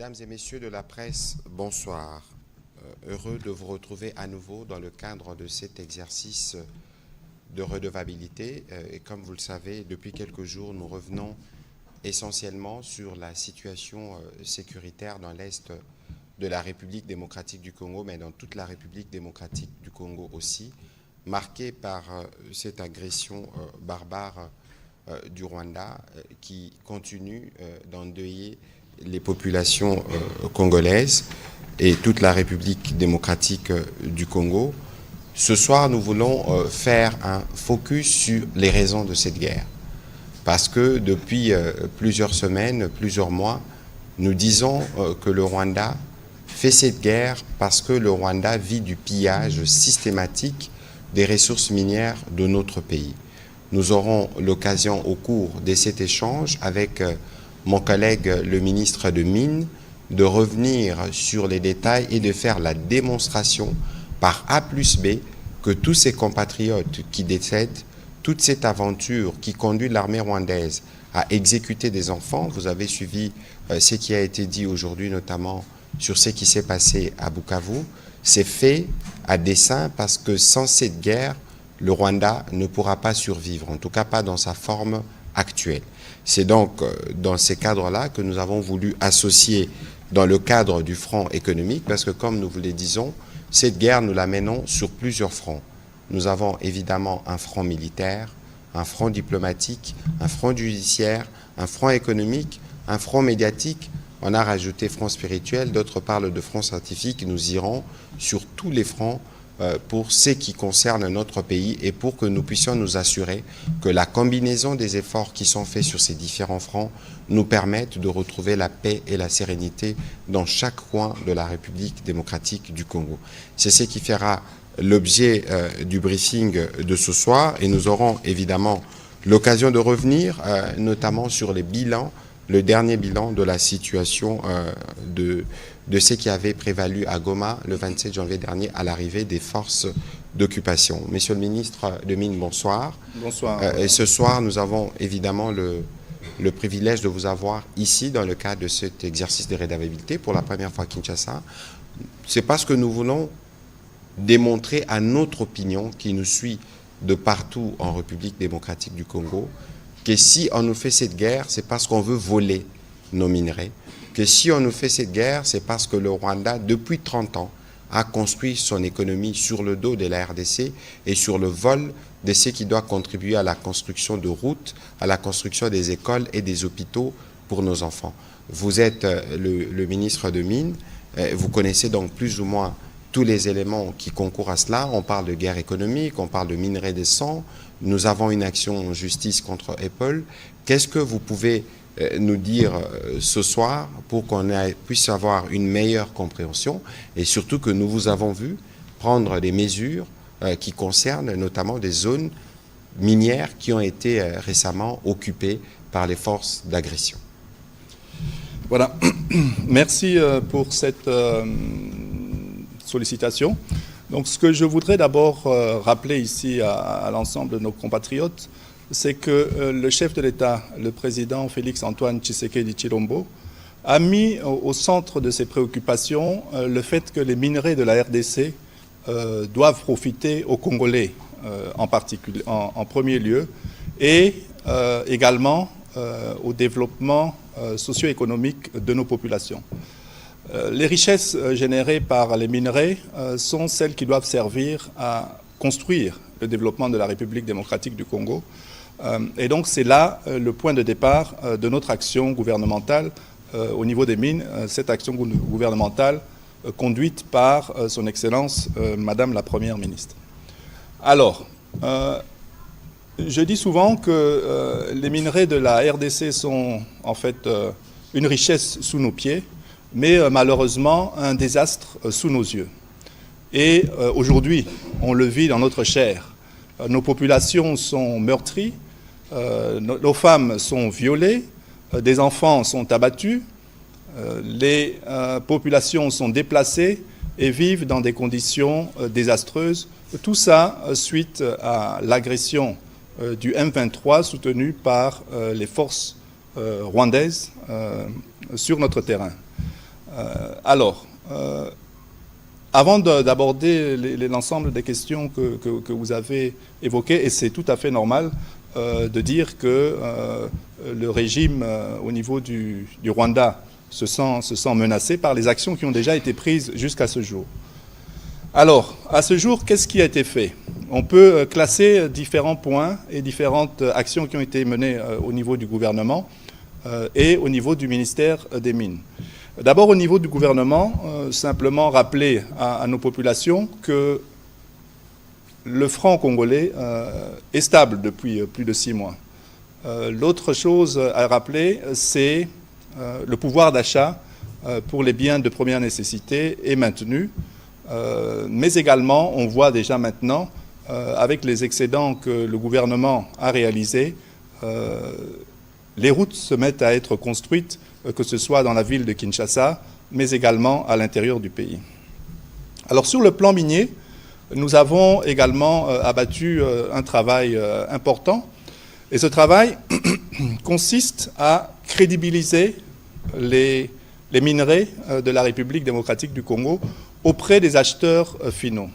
Mesdames et messieurs de la presse, bonsoir. Heureux de vous retrouver à nouveau dans le cadre de cet exercice de redevabilité. Et comme vous le savez, depuis quelques jours, nous revenons essentiellement sur la situation sécuritaire dans l'Est de la République démocratique du Congo, mais dans toute la République démocratique du Congo aussi, marquée par cette agression barbare du Rwanda qui continue d'endeuiller les populations congolaises et toute la République démocratique du Congo. Ce soir, nous voulons faire un focus sur les raisons de cette guerre. Parce que depuis plusieurs semaines, plusieurs mois, nous disons que le Rwanda fait cette guerre parce que le Rwanda vit du pillage systématique des ressources minières de notre pays. Nous aurons l'occasion au cours de cet échange avec mon collègue le ministre de Mines de revenir sur les détails et de faire la démonstration par A plus B que tous ces compatriotes qui décèdent, toute cette aventure qui conduit l'armée rwandaise à exécuter des enfants, vous avez suivi ce qui a été dit aujourd'hui notamment sur ce qui s'est passé à Bukavu, c'est fait à dessein parce que sans cette guerre, le Rwanda ne pourra pas survivre, en tout cas pas dans sa forme actuelle. C'est donc dans ces cadres-là que nous avons voulu associer dans le cadre du front économique, parce que comme nous vous le disons, cette guerre, nous la menons sur plusieurs fronts. Nous avons évidemment un front militaire, un front diplomatique, un front judiciaire, un front économique, un front médiatique. On a rajouté front spirituel, d'autres parlent de front scientifique. Nous irons sur tous les fronts pour ce qui concerne notre pays et pour que nous puissions nous assurer que la combinaison des efforts qui sont faits sur ces différents fronts nous permettent de retrouver la paix et la sérénité dans chaque coin de la République démocratique du Congo. C'est ce qui fera l'objet du briefing de ce soir et nous aurons évidemment l'occasion de revenir notamment sur les bilans, le dernier bilan de la situation de ce qui avait prévalu à Goma le 27 janvier dernier à l'arrivée des forces d'occupation. Monsieur le ministre de Mines, bonsoir. Bonsoir. Et ce soir, nous avons évidemment le privilège de vous avoir ici dans le cadre de cet exercice de redevabilité pour la première fois à Kinshasa. C'est parce que nous voulons démontrer à notre opinion qui nous suit de partout en République démocratique du Congo que si on nous fait cette guerre, c'est parce qu'on veut voler nos minerais, que si on nous fait cette guerre, c'est parce que le Rwanda, depuis 30 ans, a construit son économie sur le dos de la RDC et sur le vol de ce qui doit contribuer à la construction de routes, à la construction des écoles et des hôpitaux pour nos enfants. Vous êtes le ministre de Mines, vous connaissez donc plus ou moins tous les éléments qui concourent à cela. On parle de guerre économique, on parle de minerais de sang, nous avons une action en justice contre Apple. Qu'est-ce que vous pouvez nous dire ce soir pour qu'on puisse avoir une meilleure compréhension et surtout que nous vous avons vu prendre des mesures qui concernent notamment des zones minières qui ont été récemment occupées par les forces d'agression. Voilà. Merci pour cette sollicitation. Donc, ce que je voudrais d'abord rappeler ici à l'ensemble de nos compatriotes, c'est que le chef de l'État, le président Félix-Antoine Tshisekedi Tshilombo, a mis au centre de ses préoccupations le fait que les minerais de la RDC doivent profiter aux Congolais en premier lieu et également au développement socio-économique de nos populations. Les richesses générées par les minerais sont celles qui doivent servir à construire le développement de la République démocratique du Congo. Et donc c'est là le point de départ de notre action gouvernementale au niveau des mines, cette action gouvernementale conduite par son Excellence Madame la Première ministre. Alors, je dis souvent que les minerais de la RDC sont en fait une richesse sous nos pieds, mais malheureusement un désastre sous nos yeux. Et aujourd'hui, on le vit dans notre chair. Nos populations sont meurtries, nos femmes sont violées, des enfants sont abattus, les populations sont déplacées et vivent dans des conditions désastreuses. Tout ça suite à l'agression du M23 soutenu par les forces rwandaises sur notre terrain. Alors, avant d'aborder l'ensemble des questions que vous avez évoquées, et c'est tout à fait normal de dire que le régime au niveau du Rwanda se sent menacé par les actions qui ont déjà été prises jusqu'à ce jour. Alors, à ce jour, qu'est-ce qui a été fait? On peut classer différents points et différentes actions qui ont été menées au niveau du gouvernement et au niveau du ministère des Mines. D'abord, au niveau du gouvernement, simplement rappeler à nos populations que le franc congolais est stable depuis plus de 6 mois. L'autre chose à rappeler, c'est le pouvoir d'achat pour les biens de première nécessité est maintenu, mais également, on voit déjà maintenant, avec les excédents que le gouvernement a réalisés, les routes se mettent à être construites, que ce soit dans la ville de Kinshasa, mais également à l'intérieur du pays. Alors sur le plan minier, nous avons également abattu un travail important, et ce travail consiste à crédibiliser les minerais de la République démocratique du Congo auprès des acheteurs finaux.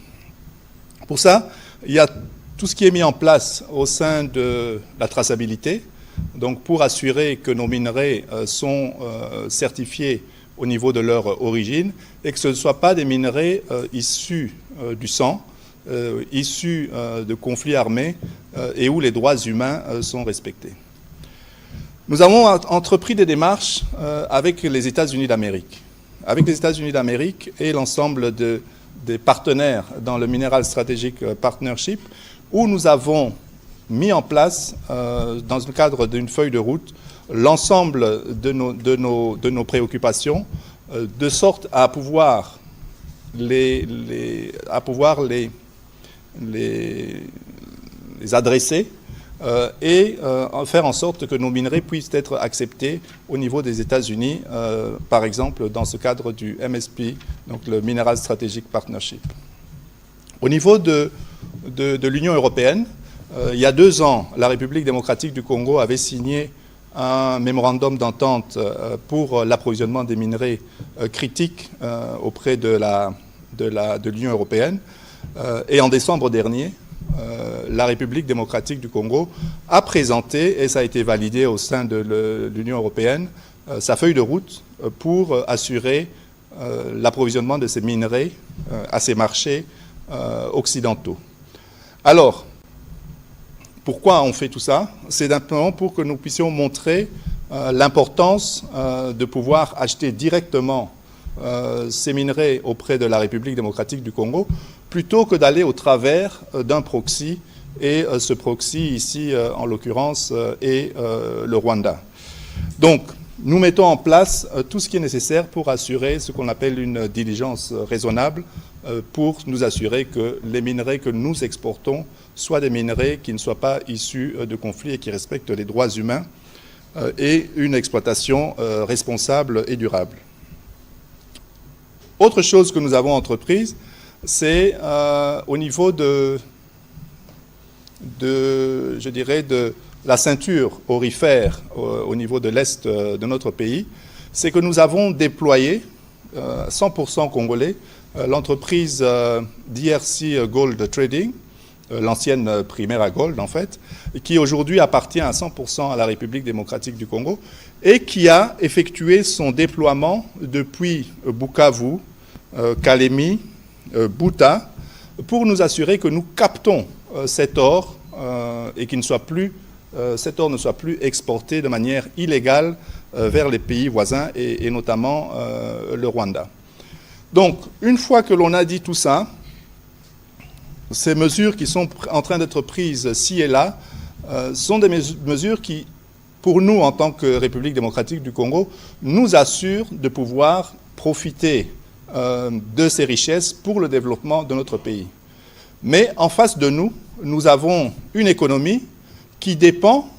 Pour ça, il y a tout ce qui est mis en place au sein de la traçabilité, donc pour assurer que nos minerais sont certifiés au niveau de leur origine et que ce ne soient pas des minerais issus du sang, issus de conflits armés et où les droits humains sont respectés. Nous avons entrepris des démarches avec les États-Unis d'Amérique. Avec les États-Unis d'Amérique et l'ensemble des partenaires dans le Mineral Strategic Partnership, où nous avons mis en place, dans le cadre d'une feuille de route, l'ensemble de nos préoccupations, de sorte à pouvoir les adresser et faire en sorte que nos minerais puissent être acceptés au niveau des États-Unis, par exemple dans ce cadre du MSP, donc le Mineral Strategic Partnership. Au niveau de l'Union européenne, il y a 2 ans, la République démocratique du Congo avait signé un mémorandum d'entente pour l'approvisionnement des minerais critiques auprès de l'Union européenne. Et en décembre dernier, la République démocratique du Congo a présenté, et ça a été validé au sein de l'Union européenne, sa feuille de route pour assurer l'approvisionnement de ces minerais à ces marchés occidentaux. Alors, pourquoi on fait tout ça? C'est simplement pour que nous puissions montrer l'importance de pouvoir acheter directement ces minerais auprès de la République démocratique du Congo, plutôt que d'aller au travers d'un proxy, et ce proxy ici, en l'occurrence, est le Rwanda. Donc, nous mettons en place tout ce qui est nécessaire pour assurer ce qu'on appelle une diligence raisonnable, pour nous assurer que les minerais que nous exportons soient des minerais qui ne soient pas issus de conflits et qui respectent les droits humains et une exploitation responsable et durable. Autre chose que nous avons entreprise, c'est au niveau de la ceinture aurifère au niveau de l'Est de notre pays, c'est que nous avons déployé 100% congolais l'entreprise DRC Gold Trading, l'ancienne Primera Gold en fait, qui aujourd'hui appartient à 100% à la République démocratique du Congo et qui a effectué son déploiement depuis Bukavu, Kalemi, Buta, pour nous assurer que nous captons cet or et que cet or ne soit plus exporté de manière illégale vers les pays voisins et notamment le Rwanda. Donc, une fois que l'on a dit tout ça, ces mesures qui sont en train d'être prises ci et là sont des mesures qui, pour nous, en tant que République démocratique du Congo, nous assurent de pouvoir profiter de ces richesses pour le développement de notre pays. Mais en face de nous, nous avons une économie qui dépend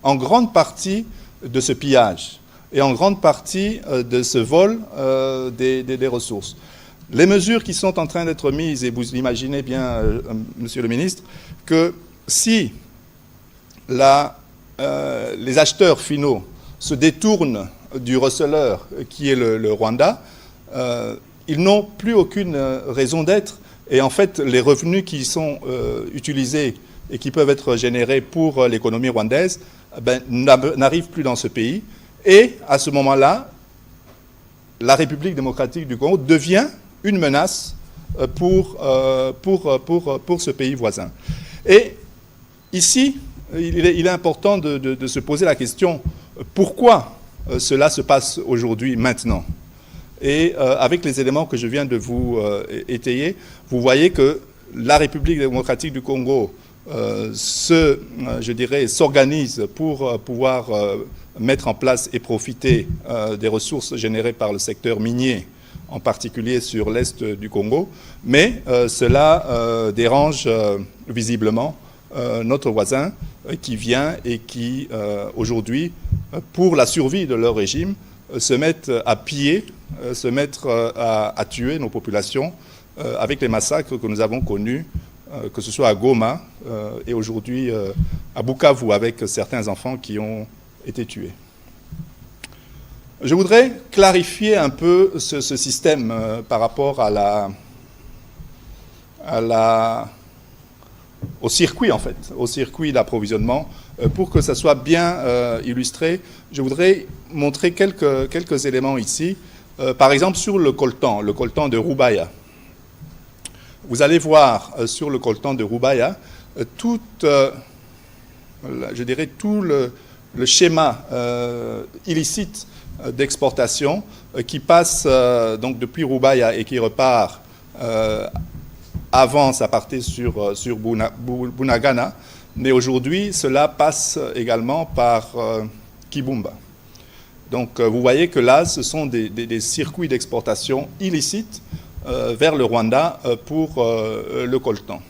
en grande partie de ce pillage et en grande partie de ce vol des ressources. Les mesures qui sont en train d'être mises, et vous imaginez bien, Monsieur le ministre, que si les acheteurs finaux se détournent du receleur qui est le Rwanda, ils n'ont plus aucune raison d'être. Et en fait, les revenus qui sont utilisés et qui peuvent être générés pour l'économie rwandaise n'arrivent plus dans ce pays. Et à ce moment-là, la République démocratique du Congo devient une menace pour ce pays voisin. Et ici, il est important de se poser la question, pourquoi cela se passe aujourd'hui, maintenant ? Et avec les éléments que je viens de vous étayer, vous voyez que la République démocratique du Congo s'organise pour pouvoir mettre en place et profiter des ressources générées par le secteur minier, en particulier sur l'est du Congo, mais cela dérange visiblement notre voisin qui vient et qui, aujourd'hui, pour la survie de leur régime, se mettent à piller, se mettre à tuer nos populations avec les massacres que nous avons connus, que ce soit à Goma et aujourd'hui à Bukavu, avec certains enfants qui ont été tués. Je voudrais clarifier un peu ce système par rapport au circuit, en fait, au circuit d'approvisionnement. Pour que ça soit bien illustré, je voudrais montrer quelques éléments ici. Par exemple, sur le coltan de Rubaya. Vous allez voir sur le coltan de Rubaya tout le schéma illicite d'exportation qui passe donc depuis Rubaya et qui repart. Avant, ça partait sur Bunagana, mais aujourd'hui, cela passe également par Kibumba. Donc, vous voyez que là, ce sont des circuits d'exportation illicites vers le Rwanda pour le coltan.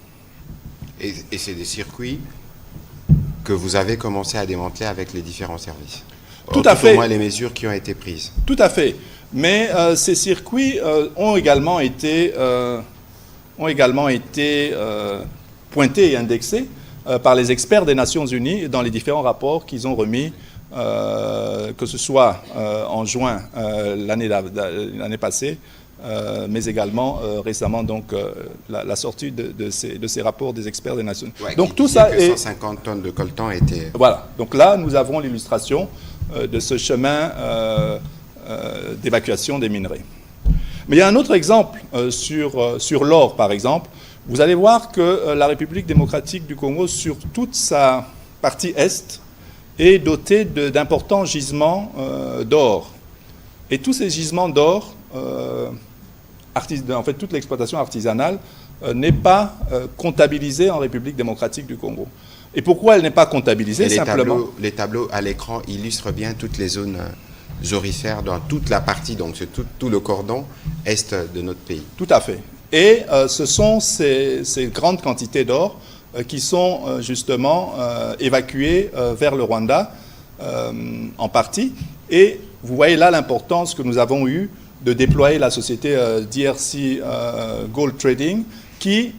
Et c'est des circuits que vous avez commencé à démanteler avec les différents services. Tout à fait. Au moins les mesures qui ont été prises. Tout à fait. Mais ces circuits ont également été pointés et indexés par les experts des Nations Unies dans les différents rapports qu'ils ont remis, que ce soit en juin l'année passée, mais également récemment, donc la sortie de ces rapports des experts des Nations Unies. Ouais, donc tout ça est 150 tonnes de coltan étaient... Voilà. Donc là, nous avons l'illustration de ce chemin d'évacuation des minerais. Mais il y a un autre exemple sur l'or, par exemple. Vous allez voir que la République démocratique du Congo, sur toute sa partie est, est dotée d'importants gisements d'or. Et tous ces gisements d'or, en fait, toute l'exploitation artisanale n'est pas comptabilisée en République démocratique du Congo. Et pourquoi elle n'est pas comptabilisée? Simplement, les tableaux à l'écran illustrent bien toutes les zones aurifères dans toute la partie, donc c'est tout le cordon est de notre pays. Tout à fait. Et ce sont ces grandes quantités d'or qui sont justement évacuées vers le Rwanda en partie. Et vous voyez là l'importance que nous avons eue de déployer la société DRC Gold Trading qui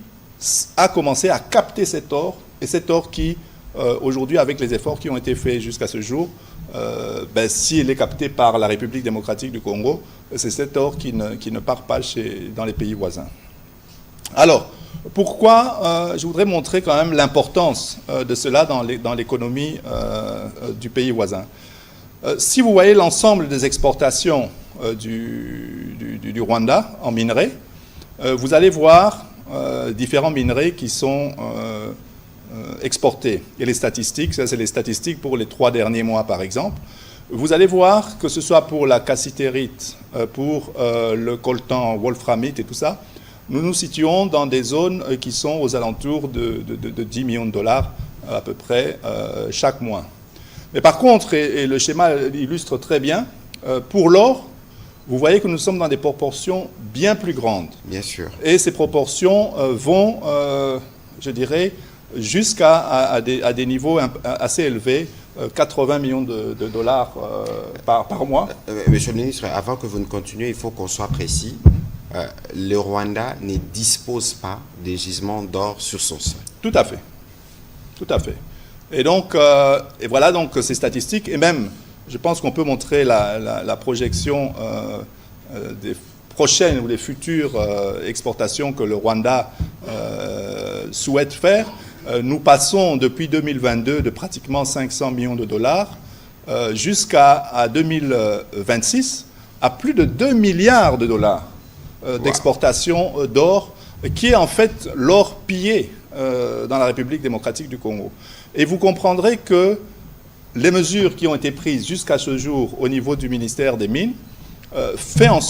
a commencé à capter cet or. Et cet or qui, aujourd'hui, avec les efforts qui ont été faits jusqu'à ce jour, s'il est capté par la République démocratique du Congo, c'est cet or qui ne part pas dans les pays voisins. Alors, pourquoi je voudrais montrer quand même l'importance de cela dans l'économie du pays voisin. Si vous voyez l'ensemble des exportations du Rwanda en minerais, vous allez voir différents minerais qui sont exportés. Et les statistiques, ça c'est les statistiques pour les 3 derniers mois par exemple. Vous allez voir que ce soit pour la cassitérite, pour le coltan, wolframite et tout ça, nous nous situons dans des zones qui sont aux alentours de 10 millions de dollars à peu près chaque mois. Mais par contre, et le schéma illustre très bien, pour l'or, vous voyez que nous sommes dans des proportions bien plus grandes. Bien sûr. Et ces proportions vont, je dirais, jusqu'à des niveaux assez élevés, 80 millions de dollars par mois. Monsieur le ministre, avant que vous ne continuiez, il faut qu'on soit précis. Le Rwanda ne dispose pas des gisements d'or sur son sol. Tout à fait. Tout à fait. Et donc, et voilà donc ces statistiques. Et même Je pense qu'on peut montrer la projection des prochaines ou des futures exportations que le Rwanda souhaite faire. Nous passons depuis 2022 de pratiquement 500 millions de dollars jusqu'à 2026 à plus de 2 milliards de dollars d'exportation d'or, qui est en fait l'or pillé dans la République démocratique du Congo. Et vous comprendrez que les mesures qui ont été prises jusqu'à ce jour au niveau du ministère des Mines font en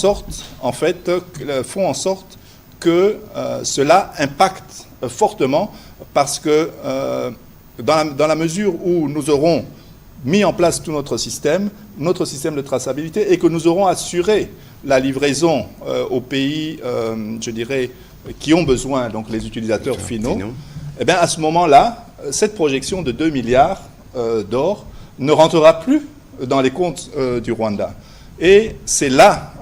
sorte que cela impacte fortement, parce que dans la mesure où nous aurons mis en place tout notre système de traçabilité, et que nous aurons assuré la livraison aux pays, je dirais, qui ont besoin, donc les utilisateurs finaux, eh bien à ce moment-là, cette projection de 2 milliards d'or ne rentrera plus dans les comptes du Rwanda. Et c'est là...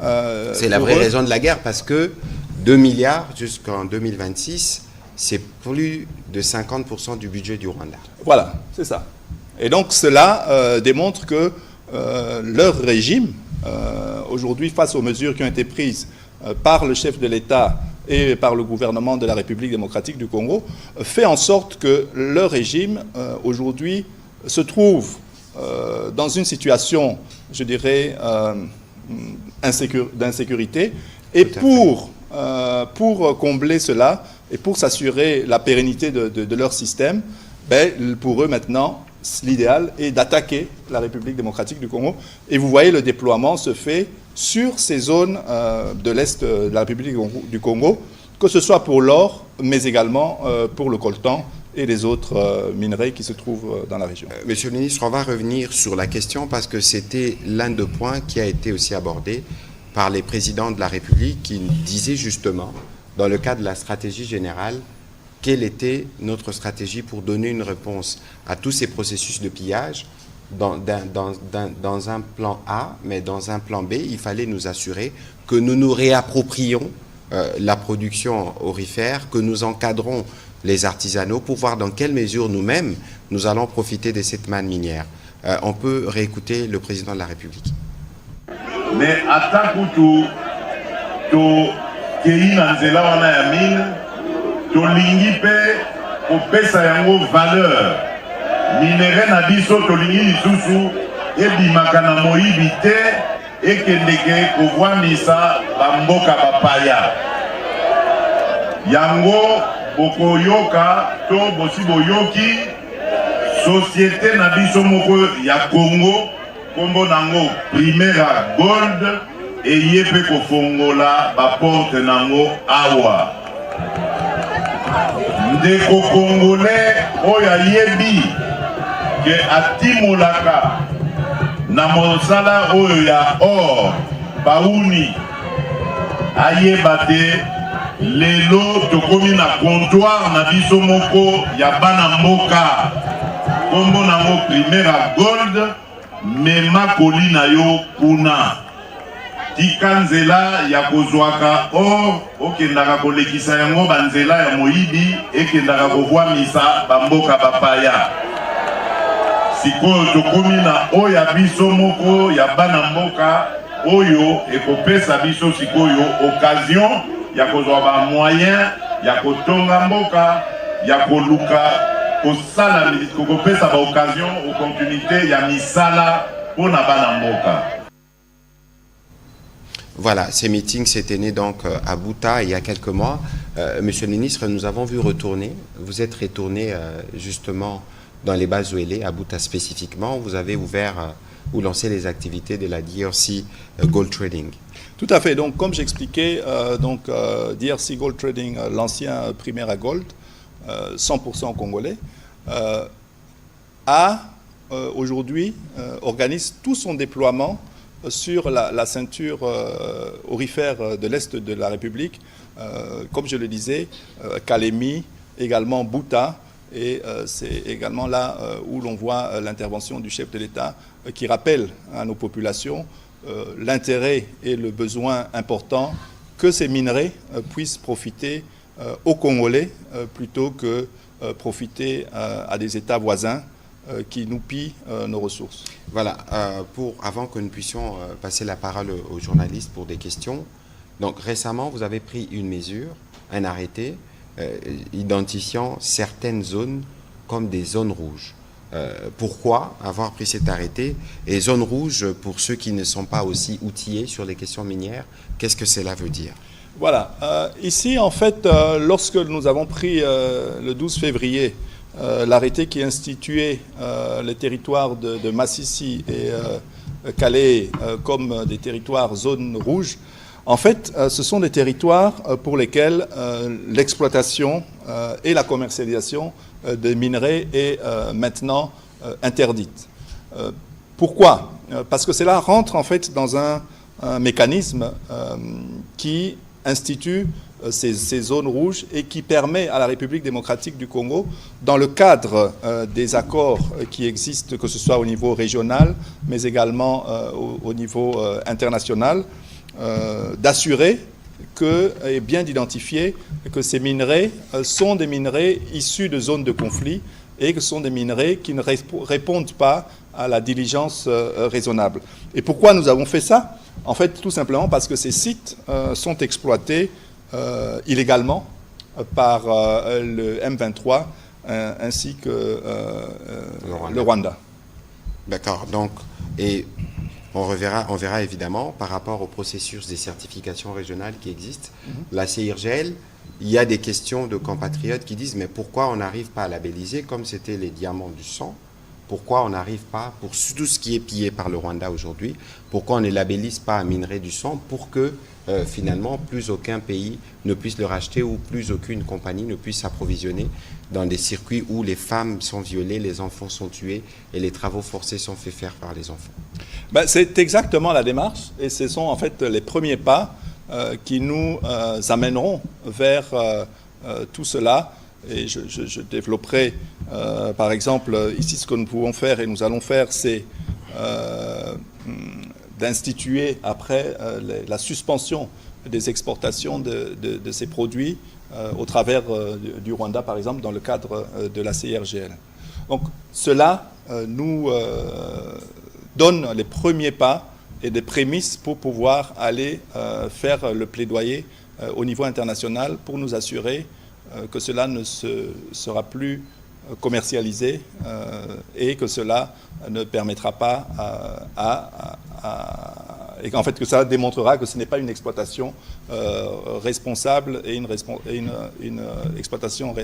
c'est la vraie raison de la guerre, parce que 2 milliards jusqu'en 2026, c'est plus de 50% du budget du Rwanda. Voilà, c'est ça. Et donc cela démontre que leur régime, aujourd'hui, face aux mesures qui ont été prises par le chef de l'État et par le gouvernement de la République démocratique du Congo, fait en sorte que leur régime, aujourd'hui, se trouve dans une situation, je dirais, d'insécurité. Et pour combler cela, et pour s'assurer la pérennité de leur système, ben, pour eux maintenant, l'idéal est d'attaquer la République démocratique du Congo. Et vous voyez, le déploiement se fait sur ces zones de l'Est de la République du Congo, que ce soit pour l'or, mais également pour le coltan et les autres minerais qui se trouvent dans la région. Monsieur le ministre, on va revenir sur la question, parce que c'était l'un des points qui a été aussi abordé par les présidents de la République, qui disaient justement, dans le cadre de la stratégie générale, quelle était notre stratégie pour donner une réponse à tous ces processus de pillage. Dans un plan A, mais dans un plan B, il fallait nous assurer que nous nous réapproprions la production aurifère, que nous encadrons les artisanaux pour voir dans quelle mesure nous-mêmes nous allons profiter de cette manne minière. On peut réécouter le président de la République. Mais à Takutu, to Keina Nzela wana ya mine, to lingi pe opesa yango valeur. Minere na biso to lingi lisusu ebimaka na moyibi te ekendeke kovwamisa bamboka bapaya. Yango bokoyoka to bosi boyoki société na biso moko ya Congo, kombo nango Primera Gold, eye pe kofongola baporte nango awa. Ndeko Congolais oyo ayebi ke atimolaka na mosala oyo ya or bauni, ayeba te lelo tokomi na comptoir na biso moko ya bana mboka, kombo nango Primera Gold, mema koli na yo kuna. Tika nzela ya kozwaka or okendaka kolekisa yango banzela ya moyibi, ekendaka kovwamisa bamboka bapaya. Sikoyo tokomi na oyo ya biso moko ya bana mboka, oyo ekopesa biso sikoyo occasion ya kozwa ba moyen ya kotonga mboka, ya koluka kosala kokopesa ba occasion opportunité ya misala pona bana mboka. Voilà, ces meetings s'étaient nés donc à Buta il y a quelques mois. Monsieur le ministre, nous avons vu retourner, vous êtes retourné justement dans les bases Ouélé, à Buta spécifiquement. Vous avez ouvert ou lancé les activités de la DRC Gold Trading. Tout à fait. Donc, comme j'expliquais, DRC Gold Trading, l'ancien Primera Gold, 100% congolais, aujourd'hui organise tout son déploiement sur la ceinture aurifère de l'Est de la République, comme je le disais, Kalemi, également Buta, et c'est également là où l'on voit l'intervention du chef de l'État qui rappelle à nos populations l'intérêt et le besoin important que ces minerais puissent profiter aux Congolais plutôt que profiter à des États voisins qui nous pillent nos ressources. Voilà, avant que nous puissions passer la parole aux journalistes pour des questions, donc récemment vous avez pris une mesure, un arrêté, identifiant certaines zones comme des zones rouges. Pourquoi avoir pris cet arrêté? Et zone rouge, pour ceux qui ne sont pas aussi outillés sur les questions minières, qu'est-ce que cela veut dire? Voilà. Ici, en fait, lorsque nous avons pris le 12 février l'arrêté qui instituait les territoires de Massissi et Calais comme des territoires zones rouges, en fait, ce sont des territoires pour lesquels l'exploitation et la commercialisation des minerais est maintenant interdite. Pourquoi? Parce que cela rentre en fait dans un mécanisme qui institue ces zones rouges et qui permet à la République démocratique du Congo, dans le cadre des accords qui existent, que ce soit au niveau régional, mais également au niveau international, d'assurer et bien d'identifier que ces minerais sont des minerais issus de zones de conflit et que ce sont des minerais qui ne répondent pas à la diligence raisonnable. Et pourquoi nous avons fait ça? En fait, tout simplement parce que ces sites sont exploités illégalement par le M23 ainsi que le Rwanda. D'accord. Donc, et on verra évidemment par rapport au processus des certifications régionales qui existent. La CIRGL, il y a des questions de compatriotes qui disent mais pourquoi on n'arrive pas à labelliser comme c'était les diamants du sang? Pourquoi on n'arrive pas, pour tout ce qui est pillé par le Rwanda aujourd'hui, pourquoi on ne labellise pas un minerai du sang pour que finalement plus aucun pays ne puisse le racheter ou plus aucune compagnie ne puisse s'approvisionner dans des circuits où les femmes sont violées, les enfants sont tués et les travaux forcés sont faits faire par les enfants? C'est exactement la démarche et ce sont en fait les premiers pas qui nous amèneront vers tout cela. Et je développerai, par exemple, ici ce que nous pouvons faire et nous allons faire, c'est d'instituer après la suspension des exportations de ces produits au travers du Rwanda, par exemple, dans le cadre de la CIRGL. Donc cela nous donne les premiers pas et des prémices pour pouvoir aller faire le plaidoyer au niveau international pour nous assurer que cela ne sera plus commercialisé et que cela ne permettra pas et qu'en fait que ça démontrera que ce n'est pas une exploitation responsable et une exploitation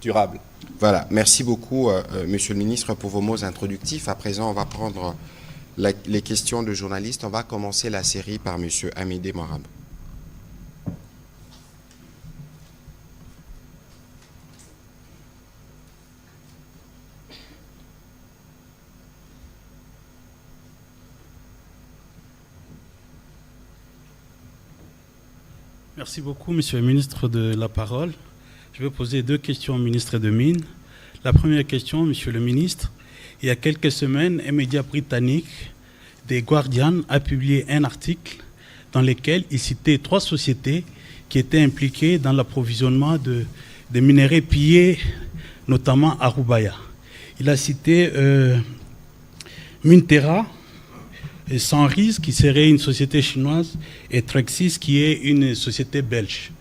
durable. Voilà, merci beaucoup Monsieur le Ministre pour vos mots introductifs. À présent, on va prendre les questions de journalistes. On va commencer la série par Monsieur Amédée Morab. Merci beaucoup, Monsieur le Ministre, de la parole. Je vais poser deux questions au ministre des Mines. La première question, Monsieur le Ministre, il y a quelques semaines, un média britannique, The Guardian, a publié un article dans lequel il citait 3 sociétés qui étaient impliquées dans l'approvisionnement des minerais pillés, notamment à Roubaïa. Il a cité Minterra, et Sanris, qui serait une société chinoise, et Trexis, qui est une société belge.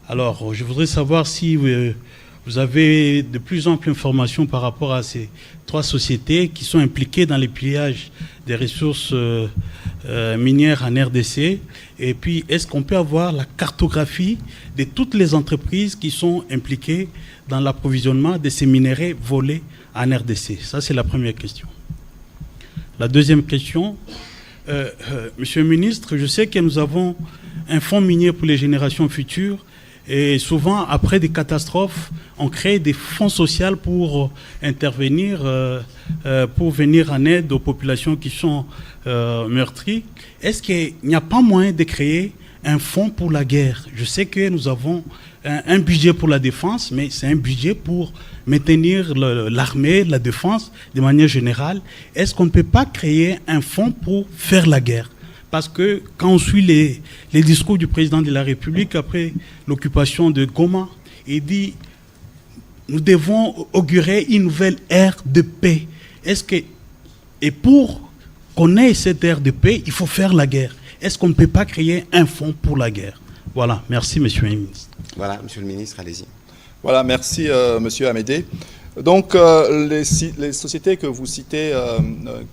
Alors, je voudrais savoir si vous avez de plus en plus d'informations par rapport à ces 3 sociétés qui sont impliquées dans les pillages des ressources minières en RDC. Et puis, est-ce qu'on peut avoir la cartographie de toutes les entreprises qui sont impliquées dans l'approvisionnement de ces minerais volés en RDC? Ça, c'est la première question. La deuxième question... Monsieur le ministre, je sais que nous avons un fonds minier pour les générations futures et souvent, après des catastrophes, on crée des fonds sociaux pour intervenir, pour venir en aide aux populations qui sont meurtries. Est-ce qu'il n'y a pas moyen de créer un fonds pour la guerre? Je sais que nous avons un budget pour la défense, mais c'est un budget pour maintenir l'armée, la défense de manière générale. Est-ce qu'on ne peut pas créer un fonds pour faire la guerre? Parce que quand on suit les discours du président de la République après l'occupation de Goma, il dit nous devons augurer une nouvelle ère de paix. Et pour qu'on ait cette ère de paix, il faut faire la guerre. Est-ce qu'on ne peut pas créer un fonds pour la guerre? Voilà, merci Monsieur le ministre. Voilà, Monsieur le ministre, allez-y. Voilà, merci Monsieur Amédée. Donc les sociétés que vous citez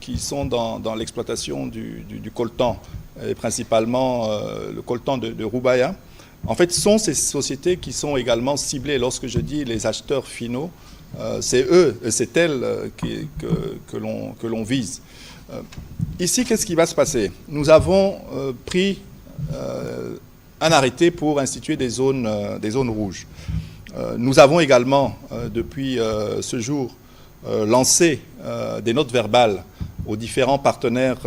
qui sont dans l'exploitation du coltan, et principalement le coltan de Roubaïa, en fait sont ces sociétés qui sont également ciblées. Lorsque je dis les acheteurs finaux, c'est eux, c'est elles que l'on vise. Ici, qu'est-ce qui va se passer? Nous avons pris un arrêté pour instituer des zones rouges. Nous avons également, depuis ce jour, lancé des notes verbales aux différents partenaires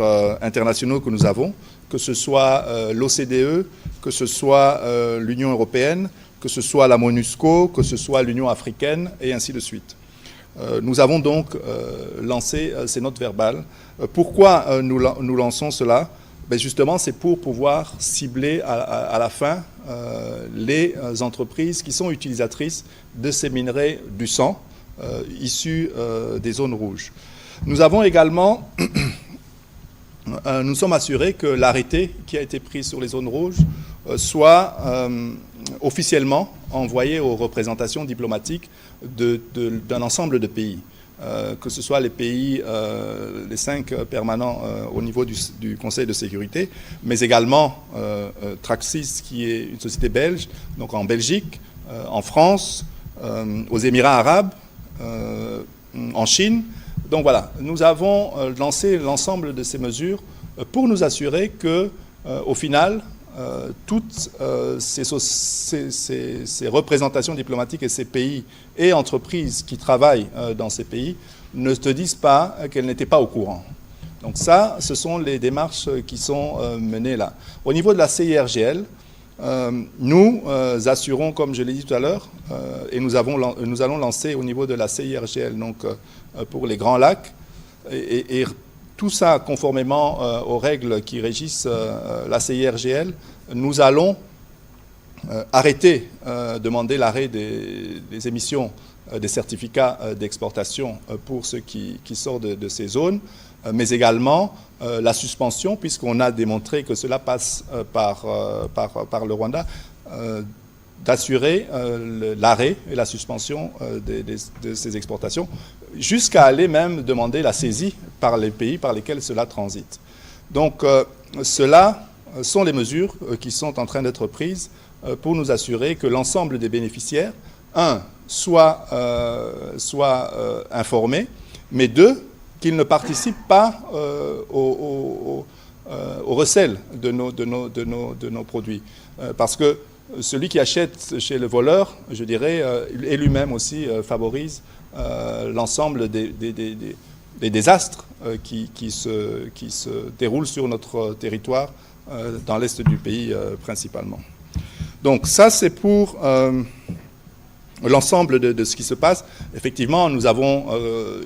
internationaux que nous avons, que ce soit l'OCDE, que ce soit l'Union européenne, que ce soit la MONUSCO, que ce soit l'Union africaine, et ainsi de suite. Nous avons donc lancé ces notes verbales. Pourquoi nous lançons cela? Ben justement, c'est pour pouvoir cibler à la fin les entreprises qui sont utilisatrices de ces minerais du sang issus des zones rouges. Nous avons également, nous sommes assurés que l'arrêté qui a été pris sur les zones rouges soit officiellement envoyé aux représentations diplomatiques d'un ensemble de pays. Que ce soit les pays, les 5 permanents au niveau du Conseil de sécurité, mais également Traxys, qui est une société belge, donc en Belgique, en France, aux Émirats arabes, en Chine. Donc voilà, nous avons lancé l'ensemble de ces mesures pour nous assurer que, au final, toutes ces représentations diplomatiques et ces pays et entreprises qui travaillent dans ces pays ne te disent pas qu'elles n'étaient pas au courant. Donc ça, ce sont les démarches qui sont menées là. Au niveau de la CIRGL, nous assurons, comme je l'ai dit tout à l'heure, et nous allons lancer au niveau de la CIRGL, donc pour les Grands Lacs, et tout ça conformément aux règles qui régissent la CIRGL, nous allons demander l'arrêt des émissions des certificats d'exportation pour ceux qui sortent de ces zones, mais également la suspension, puisqu'on a démontré que cela passe par le Rwanda, d'assurer l'arrêt et la suspension de ces exportations, jusqu'à aller même demander la saisie par les pays par lesquels cela transite. Donc, cela sont les mesures qui sont en train d'être prises pour nous assurer que l'ensemble des bénéficiaires, soit informés, mais deux, qu'ils ne participent pas au recel de nos produits. Parce que celui qui achète chez le voleur, je dirais, et lui-même aussi favorise l'ensemble des désastres qui se déroulent sur notre territoire dans l'est du pays principalement. Donc ça, c'est pour l'ensemble de ce qui se passe. Effectivement, nous avons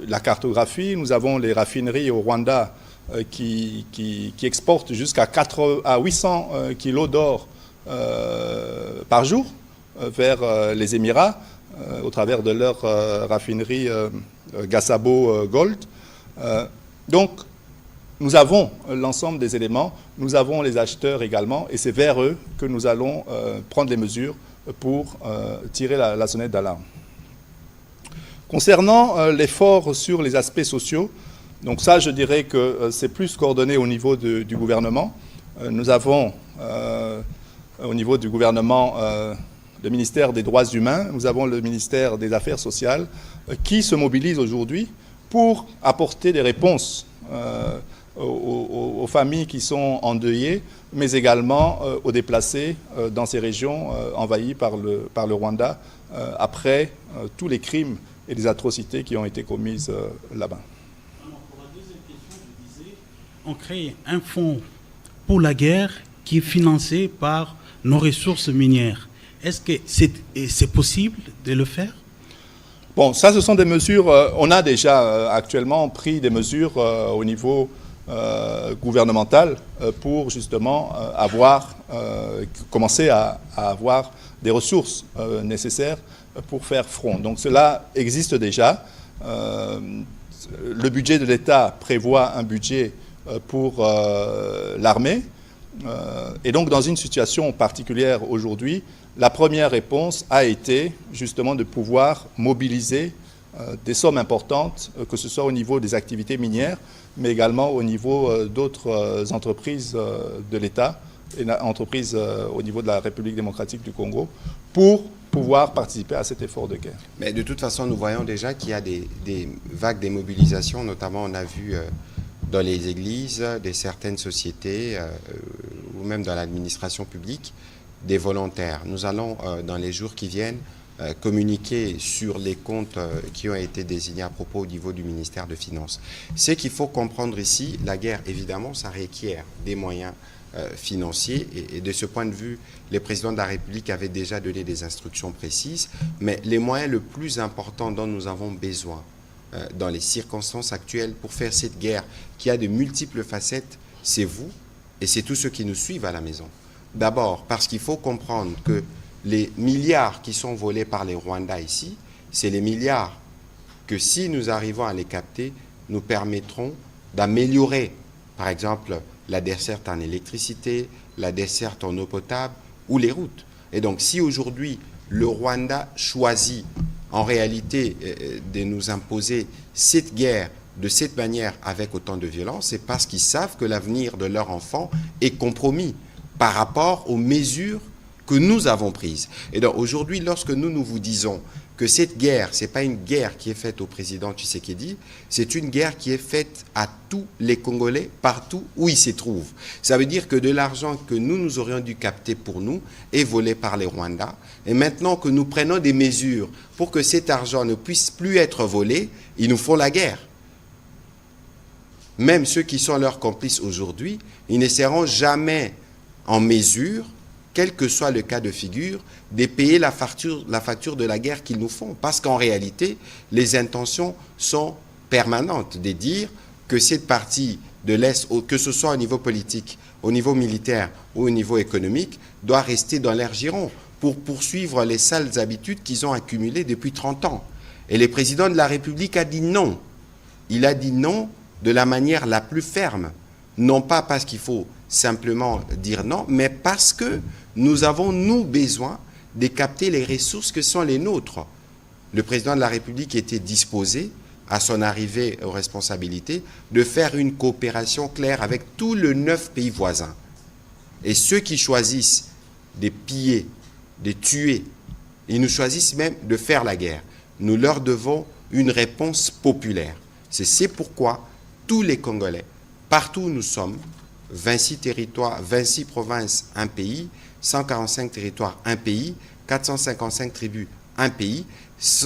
la cartographie, nous avons les raffineries au Rwanda qui exportent jusqu'à 800 kilos d'or par jour vers les Émirats au travers de leur raffinerie Gasabo Gold. Donc, nous avons l'ensemble des éléments, nous avons les acheteurs également, et c'est vers eux que nous allons prendre les mesures pour tirer la sonnette d'alarme. Concernant l'effort sur les aspects sociaux, donc ça, je dirais que c'est plus coordonné au niveau du gouvernement. Nous avons au niveau du gouvernement le ministère des Droits humains, nous avons le ministère des Affaires sociales qui se mobilisent aujourd'hui pour apporter des réponses aux familles qui sont endeuillées, mais également aux déplacés dans ces régions envahies par le Rwanda après tous les crimes et les atrocités qui ont été commises là-bas. Pour la deuxième question, je disais, on crée un fonds pour la guerre qui est financé par nos ressources minières. Est-ce que c'est possible de le faire? Bon, ça, ce sont des mesures. On a déjà actuellement pris des mesures au niveau gouvernemental pour justement commencer à avoir des ressources nécessaires pour faire front. Donc cela existe déjà. le budget de l'État prévoit un budget pour l'armée. Et donc, dans une situation particulière aujourd'hui, la première réponse a été justement de pouvoir mobiliser des sommes importantes, que ce soit au niveau des activités minières, mais également au niveau d'autres entreprises de l'État et entreprises au niveau de la République démocratique du Congo, pour pouvoir participer à cet effort de guerre. Mais de toute façon, nous voyons déjà qu'il y a des vagues de mobilisation, notamment on a vu dans les églises, certaines sociétés, ou même dans l'administration publique, des volontaires. Nous allons, dans les jours qui viennent, communiquer sur les comptes qui ont été désignés à propos au niveau du ministère des Finances. Ce qu'il faut comprendre ici, la guerre, évidemment, ça requiert des moyens financiers, et de ce point de vue, les présidents de la République avaient déjà donné des instructions précises, mais les moyens le plus importants dont nous avons besoin dans les circonstances actuelles pour faire cette guerre qui a de multiples facettes, c'est vous et c'est tous ceux qui nous suivent à la maison. D'abord, parce qu'il faut comprendre que les milliards qui sont volés par les Rwandais ici, c'est les milliards que si nous arrivons à les capter, nous permettront d'améliorer, par exemple, la desserte en électricité, la desserte en eau potable ou les routes. Et donc, si aujourd'hui, le Rwanda choisit en réalité de nous imposer cette guerre de cette manière avec autant de violence, c'est parce qu'ils savent que l'avenir de leur enfant est compromis par rapport aux mesures que nous avons prises. Et donc aujourd'hui, lorsque nous vous disons que cette guerre, ce n'est pas une guerre qui est faite au président Tshisekedi, c'est une guerre qui est faite à tous les Congolais, partout où ils se trouvent. Ça veut dire que de l'argent que nous aurions dû capter pour nous est volé par les Rwandais. Et maintenant que nous prenons des mesures pour que cet argent ne puisse plus être volé, ils nous font la guerre. Même ceux qui sont leurs complices aujourd'hui, ils ne seront jamais en mesure, quel que soit le cas de figure, de payer la facture de la guerre qu'ils nous font. Parce qu'en réalité, les intentions sont permanentes de dire que cette partie de l'Est, que ce soit au niveau politique, au niveau militaire ou au niveau économique, doit rester dans l'air giron pour poursuivre les sales habitudes qu'ils ont accumulées depuis 30 ans. Et le président de la République a dit non. Il a dit non de la manière la plus ferme. Non pas parce qu'il faut simplement dire non, mais parce que nous avons, nous, besoin de capter les ressources que sont les nôtres. Le président de la République était disposé, à son arrivée aux responsabilités, de faire une coopération claire avec tous les 9 pays voisins. Et ceux qui choisissent de piller, de tuer, ils nous choisissent même de faire la guerre. Nous leur devons une réponse populaire. C'est pourquoi tous les Congolais, partout où nous sommes, 26 territoires, 26 provinces, un pays, 145 territoires, un pays, 455 tribus, un pays,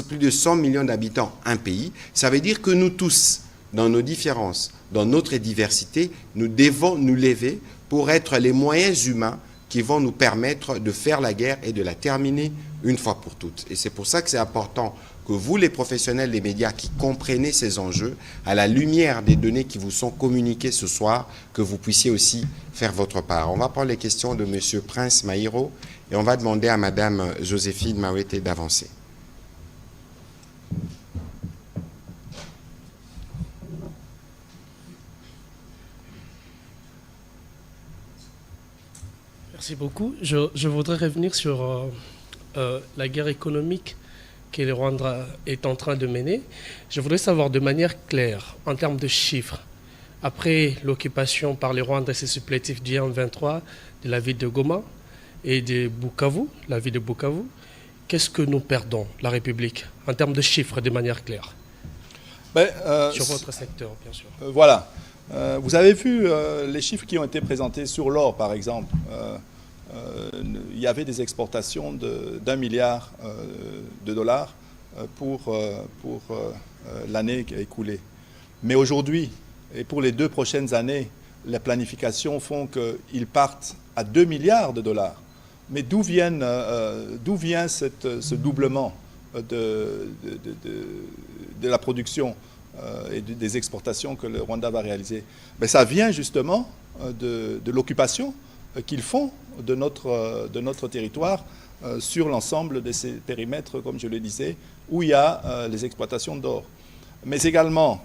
plus de 100 millions d'habitants, un pays. Ça veut dire que nous tous, dans nos différences, dans notre diversité, nous devons nous lever pour être les moyens humains qui vont nous permettre de faire la guerre et de la terminer une fois pour toutes. Et c'est pour ça que c'est important que vous, les professionnels des médias qui comprenez ces enjeux, à la lumière des données qui vous sont communiquées ce soir, que vous puissiez aussi faire votre part. On va prendre les questions de M. Prince Mahiro et on va demander à Mme Joséphine Mawete d'avancer. Merci beaucoup. Je voudrais revenir sur la guerre économique que le Rwanda est en train de mener. Je voudrais savoir de manière claire, en termes de chiffres, après l'occupation par les Rwandais supplétifs du M23 de la ville de Goma et de Bukavu, la ville de Bukavu, qu'est-ce que nous perdons, la République, en termes de chiffres, de manière claire sur votre secteur, bien sûr. Voilà. Vous avez vu les chiffres qui ont été présentés sur l'or, par exemple. Il y avait des exportations d'1 milliard de dollars pour l'année écoulée. Mais aujourd'hui, et pour les 2 prochaines années, les planifications font qu'ils partent à 2 milliards de dollars. Mais d'où vient ce doublement de la production et des exportations que le Rwanda va réaliser? Mais ça vient justement de l'occupation qu'ils font de notre territoire sur l'ensemble de ces périmètres, comme je le disais, où il y a les exploitations d'or. Mais également,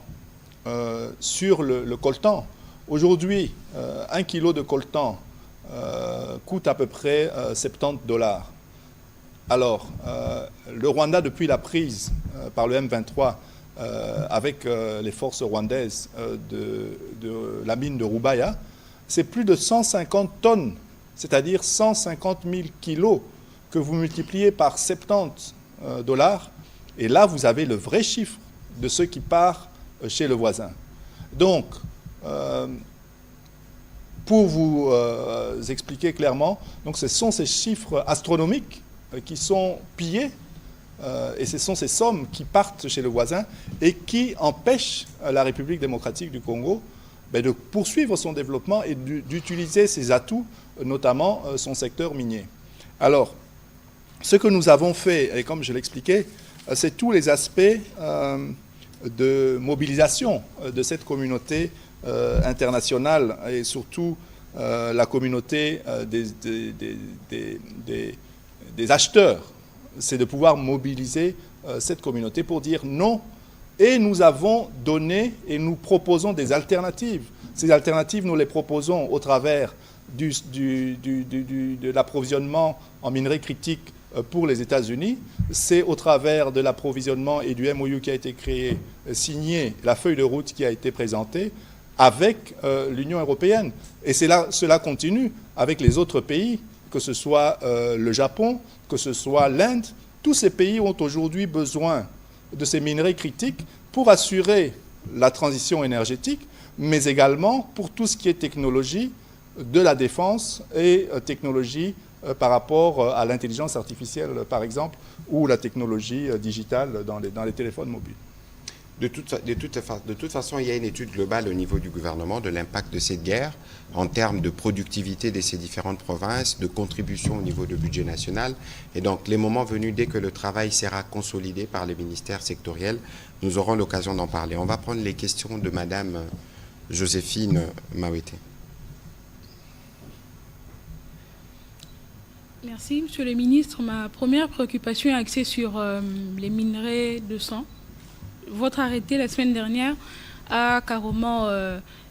sur le coltan. Aujourd'hui, 1 kilo de coltan coûte à peu près $70. Alors, le Rwanda, depuis la prise par le M23 avec les forces rwandaises de la mine de Rubaya, c'est plus de 150 tonnes, c'est-à-dire 150 000 kilos que vous multipliez par $70. Et là, vous avez le vrai chiffre de ce qui part chez le voisin. Donc, pour vous expliquer clairement, donc ce sont ces chiffres astronomiques qui sont pillés et ce sont ces sommes qui partent chez le voisin et qui empêchent la République démocratique du Congo de poursuivre son développement et d'utiliser ses atouts, notamment son secteur minier. Alors, ce que nous avons fait, et comme je l'expliquais, c'est tous les aspects de mobilisation de cette communauté internationale et surtout la communauté des acheteurs. C'est de pouvoir mobiliser cette communauté pour dire non. Et nous avons donné et nous proposons des alternatives. Ces alternatives, nous les proposons au travers de l'approvisionnement en minerais critiques pour les États-Unis. C'est au travers de l'approvisionnement et du MOU qui a été créé, signé, la feuille de route qui a été présentée avec l'Union européenne. Et cela continue avec les autres pays, que ce soit le Japon, que ce soit l'Inde. Tous ces pays ont aujourd'hui besoin de ces minerais critiques pour assurer la transition énergétique, mais également pour tout ce qui est technologie de la défense et technologie par rapport à l'intelligence artificielle, par exemple, ou la technologie digitale dans les téléphones mobiles. De toute façon, il y a une étude globale au niveau du gouvernement de l'impact de cette guerre en termes de productivité de ces différentes provinces, de contribution au niveau du budget national. Et donc, les moments venus, dès que le travail sera consolidé par les ministères sectoriels, nous aurons l'occasion d'en parler. On va prendre les questions de Madame Joséphine Mawete. Merci, Monsieur le Ministre. Ma première préoccupation est axée sur les minerais de sang. Votre arrêté la semaine dernière a carrément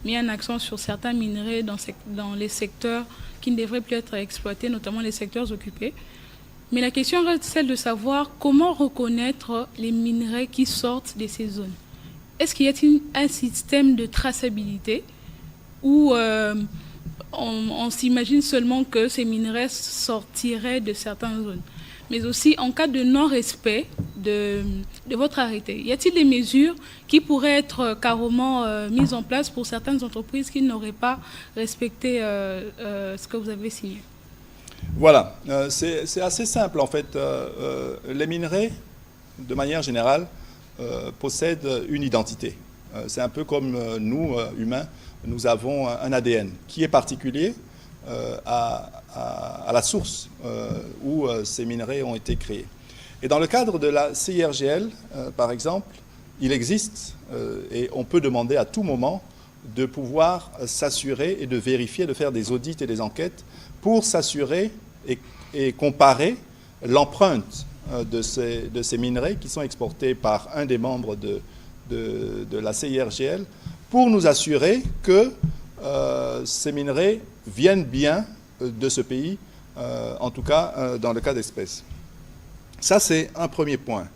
mis un accent sur certains minerais dans les secteurs qui ne devraient plus être exploités, notamment les secteurs occupés. Mais la question reste celle de savoir comment reconnaître les minerais qui sortent de ces zones. Est-ce qu'il y a un système de traçabilité où on s'imagine seulement que ces minerais sortiraient de certaines zones? Mais aussi en cas de non-respect de votre arrêté. Y a-t-il des mesures qui pourraient être carrément mises en place pour certaines entreprises qui n'auraient pas respecté ce que vous avez signé? Voilà, c'est assez simple en fait. Les minerais, de manière générale, possèdent une identité. C'est un peu comme nous, humains, nous avons un ADN qui est particulier à la source où ces minerais ont été créés. Et dans le cadre de la CIRGL, par exemple, il existe, et on peut demander à tout moment, de pouvoir s'assurer et de vérifier, de faire des audits et des enquêtes pour s'assurer et comparer l'empreinte de ces minerais qui sont exportés par un des membres de la CIRGL pour nous assurer que ces minerais viennent bien de ce pays, en tout cas dans le cas d'espèces. Ça, c'est un premier point.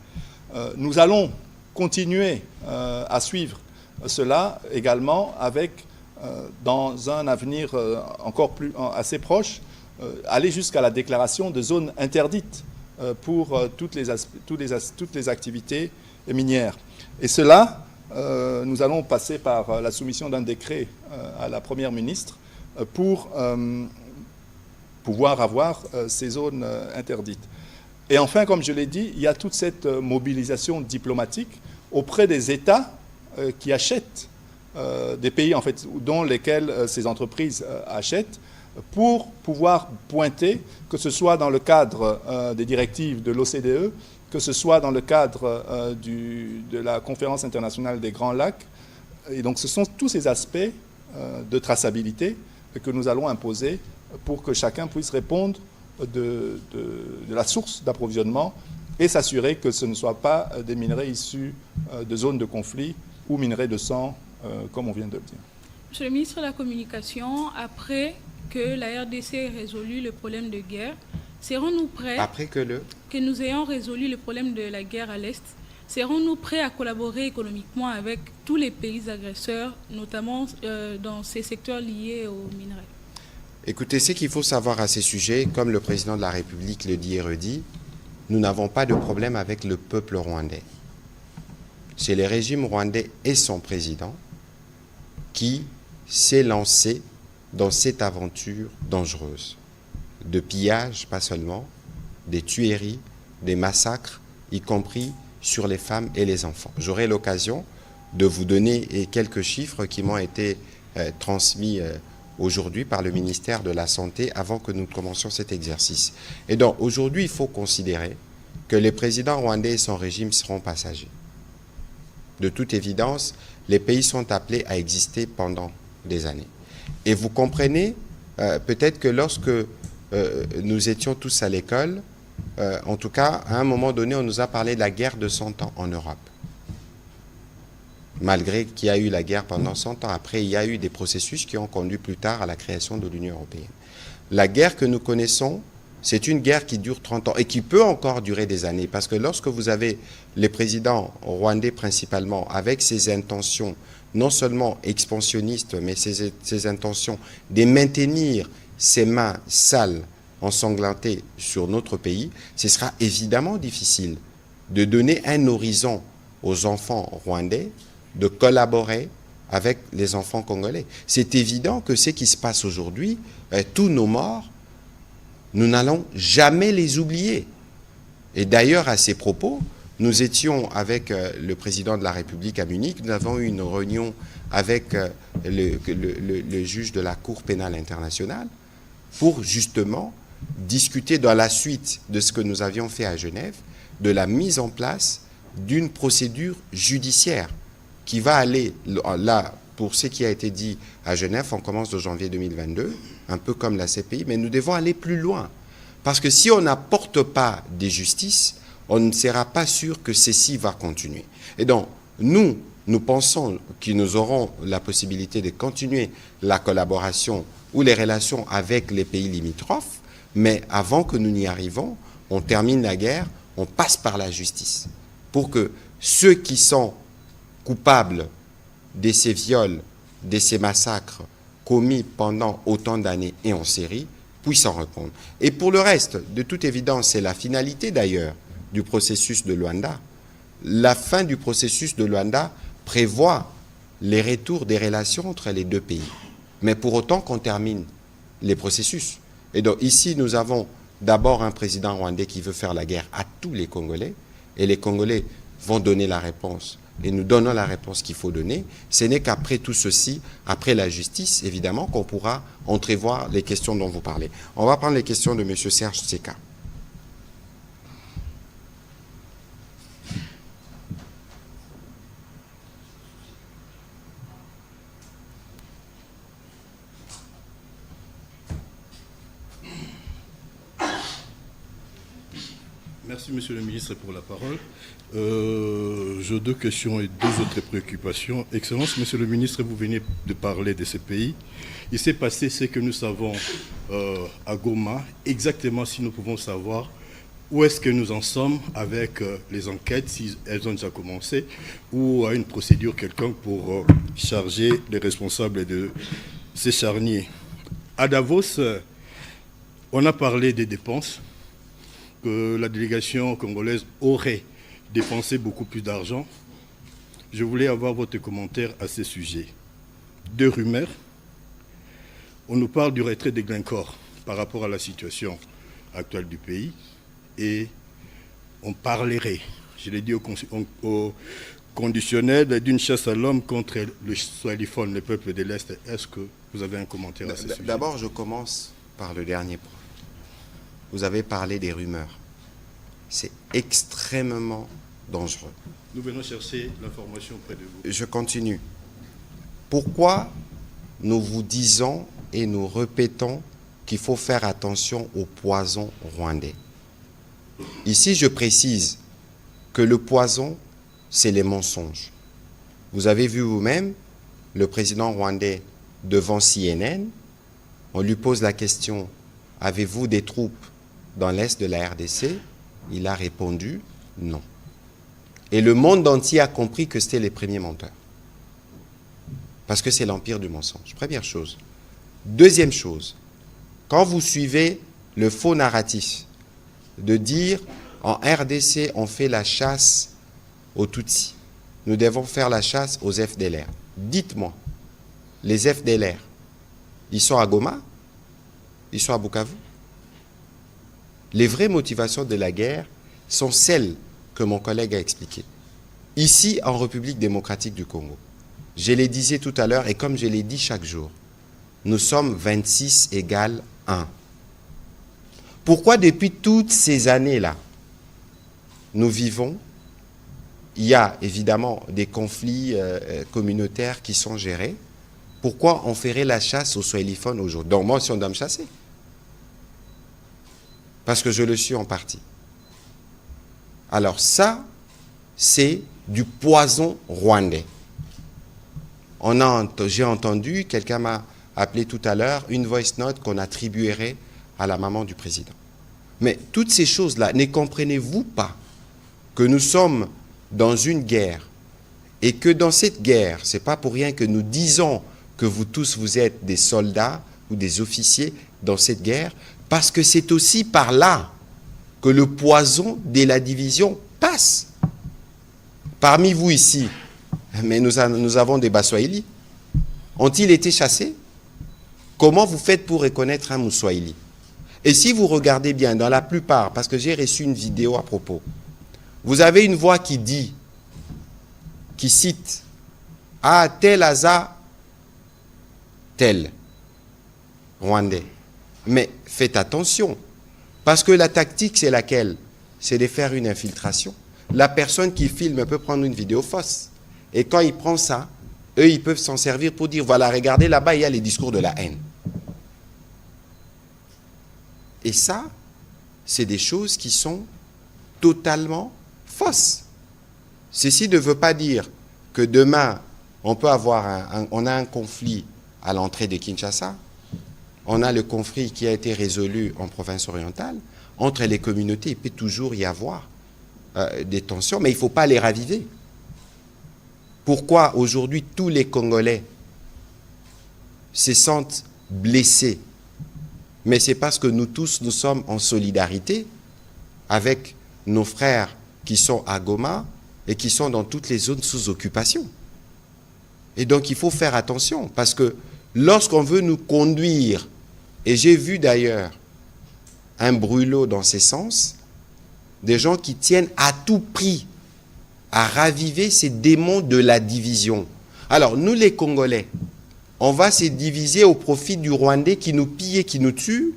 Nous allons continuer à suivre cela également avec, dans un avenir assez proche, aller jusqu'à la déclaration de zones interdites pour toutes les activités minières. Et cela, nous allons passer par la soumission d'un décret à la Première ministre pour pouvoir avoir ces zones interdites. Et enfin, comme je l'ai dit, il y a toute cette mobilisation diplomatique auprès des États qui achètent, des pays en fait, dans lesquels ces entreprises achètent, pour pouvoir pointer, que ce soit dans le cadre des directives de l'OCDE, que ce soit dans le cadre de la Conférence internationale des Grands Lacs. Et donc ce sont tous ces aspects de traçabilité que nous allons imposer pour que chacun puisse répondre de la source d'approvisionnement et s'assurer que ce ne soit pas des minerais issus de zones de conflit ou minerais de sang comme on vient de le dire. Monsieur le ministre de la Communication, après que la RDC ait résolu le problème de guerre, serons-nous prêts, Après que nous ayons résolu le problème de la guerre à l'Est, serons-nous prêts à collaborer économiquement avec tous les pays agresseurs, notamment dans ces secteurs liés aux minerais? Écoutez, ce qu'il faut savoir à ces sujets, comme le président de la République le dit et redit, nous n'avons pas de problème avec le peuple rwandais. C'est le régime rwandais et son président qui s'est lancé dans cette aventure dangereuse de pillage, pas seulement, des tueries, des massacres, y compris sur les femmes et les enfants. J'aurai l'occasion de vous donner quelques chiffres qui m'ont été transmis aujourd'hui par le ministère de la Santé avant que nous commencions cet exercice. Et donc aujourd'hui, il faut considérer que les présidents rwandais et son régime seront passagers. De toute évidence, les pays sont appelés à exister pendant des années. Et vous comprenez peut-être que lorsque nous étions tous à l'école, en tout cas, à un moment donné, on nous a parlé de la guerre de 100 ans en Europe. Malgré qu'il y a eu la guerre pendant 100 ans, après, il y a eu des processus qui ont conduit plus tard à la création de l'Union européenne. La guerre que nous connaissons, c'est une guerre qui dure 30 ans et qui peut encore durer des années. Parce que lorsque vous avez les présidents rwandais principalement, avec ces intentions non seulement expansionnistes, mais ces intentions de maintenir ses mains sales, ensanglantées sur notre pays, ce sera évidemment difficile de donner un horizon aux enfants rwandais, de collaborer avec les enfants congolais. C'est évident que ce qui se passe aujourd'hui, tous nos morts, nous n'allons jamais les oublier. Et d'ailleurs, à ces propos, nous étions avec le président de la République à Munich, nous avons eu une réunion avec le juge de la Cour pénale internationale pour justement discuter dans la suite de ce que nous avions fait à Genève, de la mise en place d'une procédure judiciaire qui va aller, là, pour ce qui a été dit à Genève, on commence de janvier 2022, un peu comme la CPI, mais nous devons aller plus loin. Parce que si on n'apporte pas des justices, on ne sera pas sûr que ceci va continuer. Et donc, nous pensons que nous aurons la possibilité de continuer la collaboration ou les relations avec les pays limitrophes, mais avant que nous n'y arrivons, on termine la guerre, on passe par la justice. Pour que ceux qui sont coupables de ces viols, de ces massacres commis pendant autant d'années et en série, puissent en répondre. Et pour le reste, de toute évidence, c'est la finalité d'ailleurs du processus de Luanda. La fin du processus de Luanda prévoit les retours des relations entre les deux pays. Mais pour autant qu'on termine les processus. Et donc ici, nous avons d'abord un président rwandais qui veut faire la guerre à tous les Congolais, et les Congolais vont donner la réponse, et nous donnons la réponse qu'il faut donner. Ce n'est qu'après tout ceci, après la justice, évidemment, qu'on pourra entrevoir les questions dont vous parlez. On va prendre les questions de M. Serge Tseka. Merci, Monsieur le Ministre, pour la parole. J'ai deux questions et deux autres préoccupations. Excellence, Monsieur le Ministre, vous venez de parler de ces pays. Il s'est passé ce que nous savons à Goma. Exactement, si nous pouvons savoir où est-ce que nous en sommes avec les enquêtes, si elles ont déjà commencé, ou à une procédure quelconque pour charger les responsables de ces charniers. À Davos, on a parlé des dépenses, que la délégation congolaise aurait dépensé beaucoup plus d'argent. Je voulais avoir votre commentaire à ce sujet. Deux rumeurs. On nous parle du retrait des Glencore par rapport à la situation actuelle du pays, et on parlerait, je l'ai dit au conditionnel, d'une chasse à l'homme contre le Swahiliphone, le peuple de l'Est. Est-ce que vous avez un commentaire à ce sujet? D'abord, je commence par le dernier point. Vous avez parlé des rumeurs. C'est extrêmement dangereux. Nous venons chercher l'information près de vous. Je continue. Pourquoi nous vous disons et nous répétons qu'il faut faire attention au poison rwandais? Ici, je précise que le poison, c'est les mensonges. Vous avez vu vous-même le président rwandais devant CNN. On lui pose la question, avez-vous des troupes dans l'est de la RDC? Il a répondu non. Et le monde entier a compris que c'était les premiers menteurs. Parce que c'est l'empire du mensonge. Première chose. Deuxième chose, quand vous suivez le faux narratif de dire en RDC on fait la chasse aux Tutsis, nous devons faire la chasse aux FDLR. Dites-moi, les FDLR, ils sont à Goma? Ils sont à Bukavu? Les vraies motivations de la guerre sont celles que mon collègue a expliquées. Ici, en République démocratique du Congo, je les disais tout à l'heure et comme je l'ai dit chaque jour, nous sommes 26 égale 1. Pourquoi depuis toutes ces années-là, nous vivons, il y a évidemment des conflits communautaires qui sont gérés. Pourquoi on ferait la chasse aux swahiliphones aujourd'hui? Donc moi aussi on doit me chasser. Parce que je le suis en partie. Alors ça, c'est du poison rwandais. J'ai entendu, quelqu'un m'a appelé tout à l'heure, une voice note qu'on attribuerait à la maman du président. Mais toutes ces choses-là, ne comprenez-vous pas que nous sommes dans une guerre et que dans cette guerre, ce n'est pas pour rien que nous disons que vous tous, vous êtes des soldats ou des officiers dans cette guerre, parce que c'est aussi par là que le poison de la division passe. Parmi vous ici, mais nous avons des Baswahili. Ont-ils été chassés? Comment vous faites pour reconnaître un Mouswahili? Et si vous regardez bien, dans la plupart, parce que j'ai reçu une vidéo à propos, vous avez une voix qui dit, qui cite, « Ah, tel Aza, tel, Rwandais. » Mais faites attention, parce que la tactique, c'est laquelle? C'est de faire une infiltration. La personne qui filme peut prendre une vidéo fausse. Et quand il prend ça, eux, ils peuvent s'en servir pour dire, voilà, regardez là-bas, il y a les discours de la haine. Et ça, c'est des choses qui sont totalement fausses. Ceci ne veut pas dire que demain, on peut avoir on a un conflit à l'entrée de Kinshasa. On a le conflit qui a été résolu en province orientale. Entre les communautés, il peut toujours y avoir des tensions, mais il ne faut pas les raviver. Pourquoi aujourd'hui tous les Congolais se sentent blessés? Mais c'est parce que nous tous, nous sommes en solidarité avec nos frères qui sont à Goma et qui sont dans toutes les zones sous occupation. Et donc il faut faire attention, parce que lorsqu'on veut nous conduire, et j'ai vu d'ailleurs un brûlot dans ces sens, des gens qui tiennent à tout prix à raviver ces démons de la division. Alors nous les Congolais, on va se diviser au profit du Rwandais qui nous pille et qui nous tue,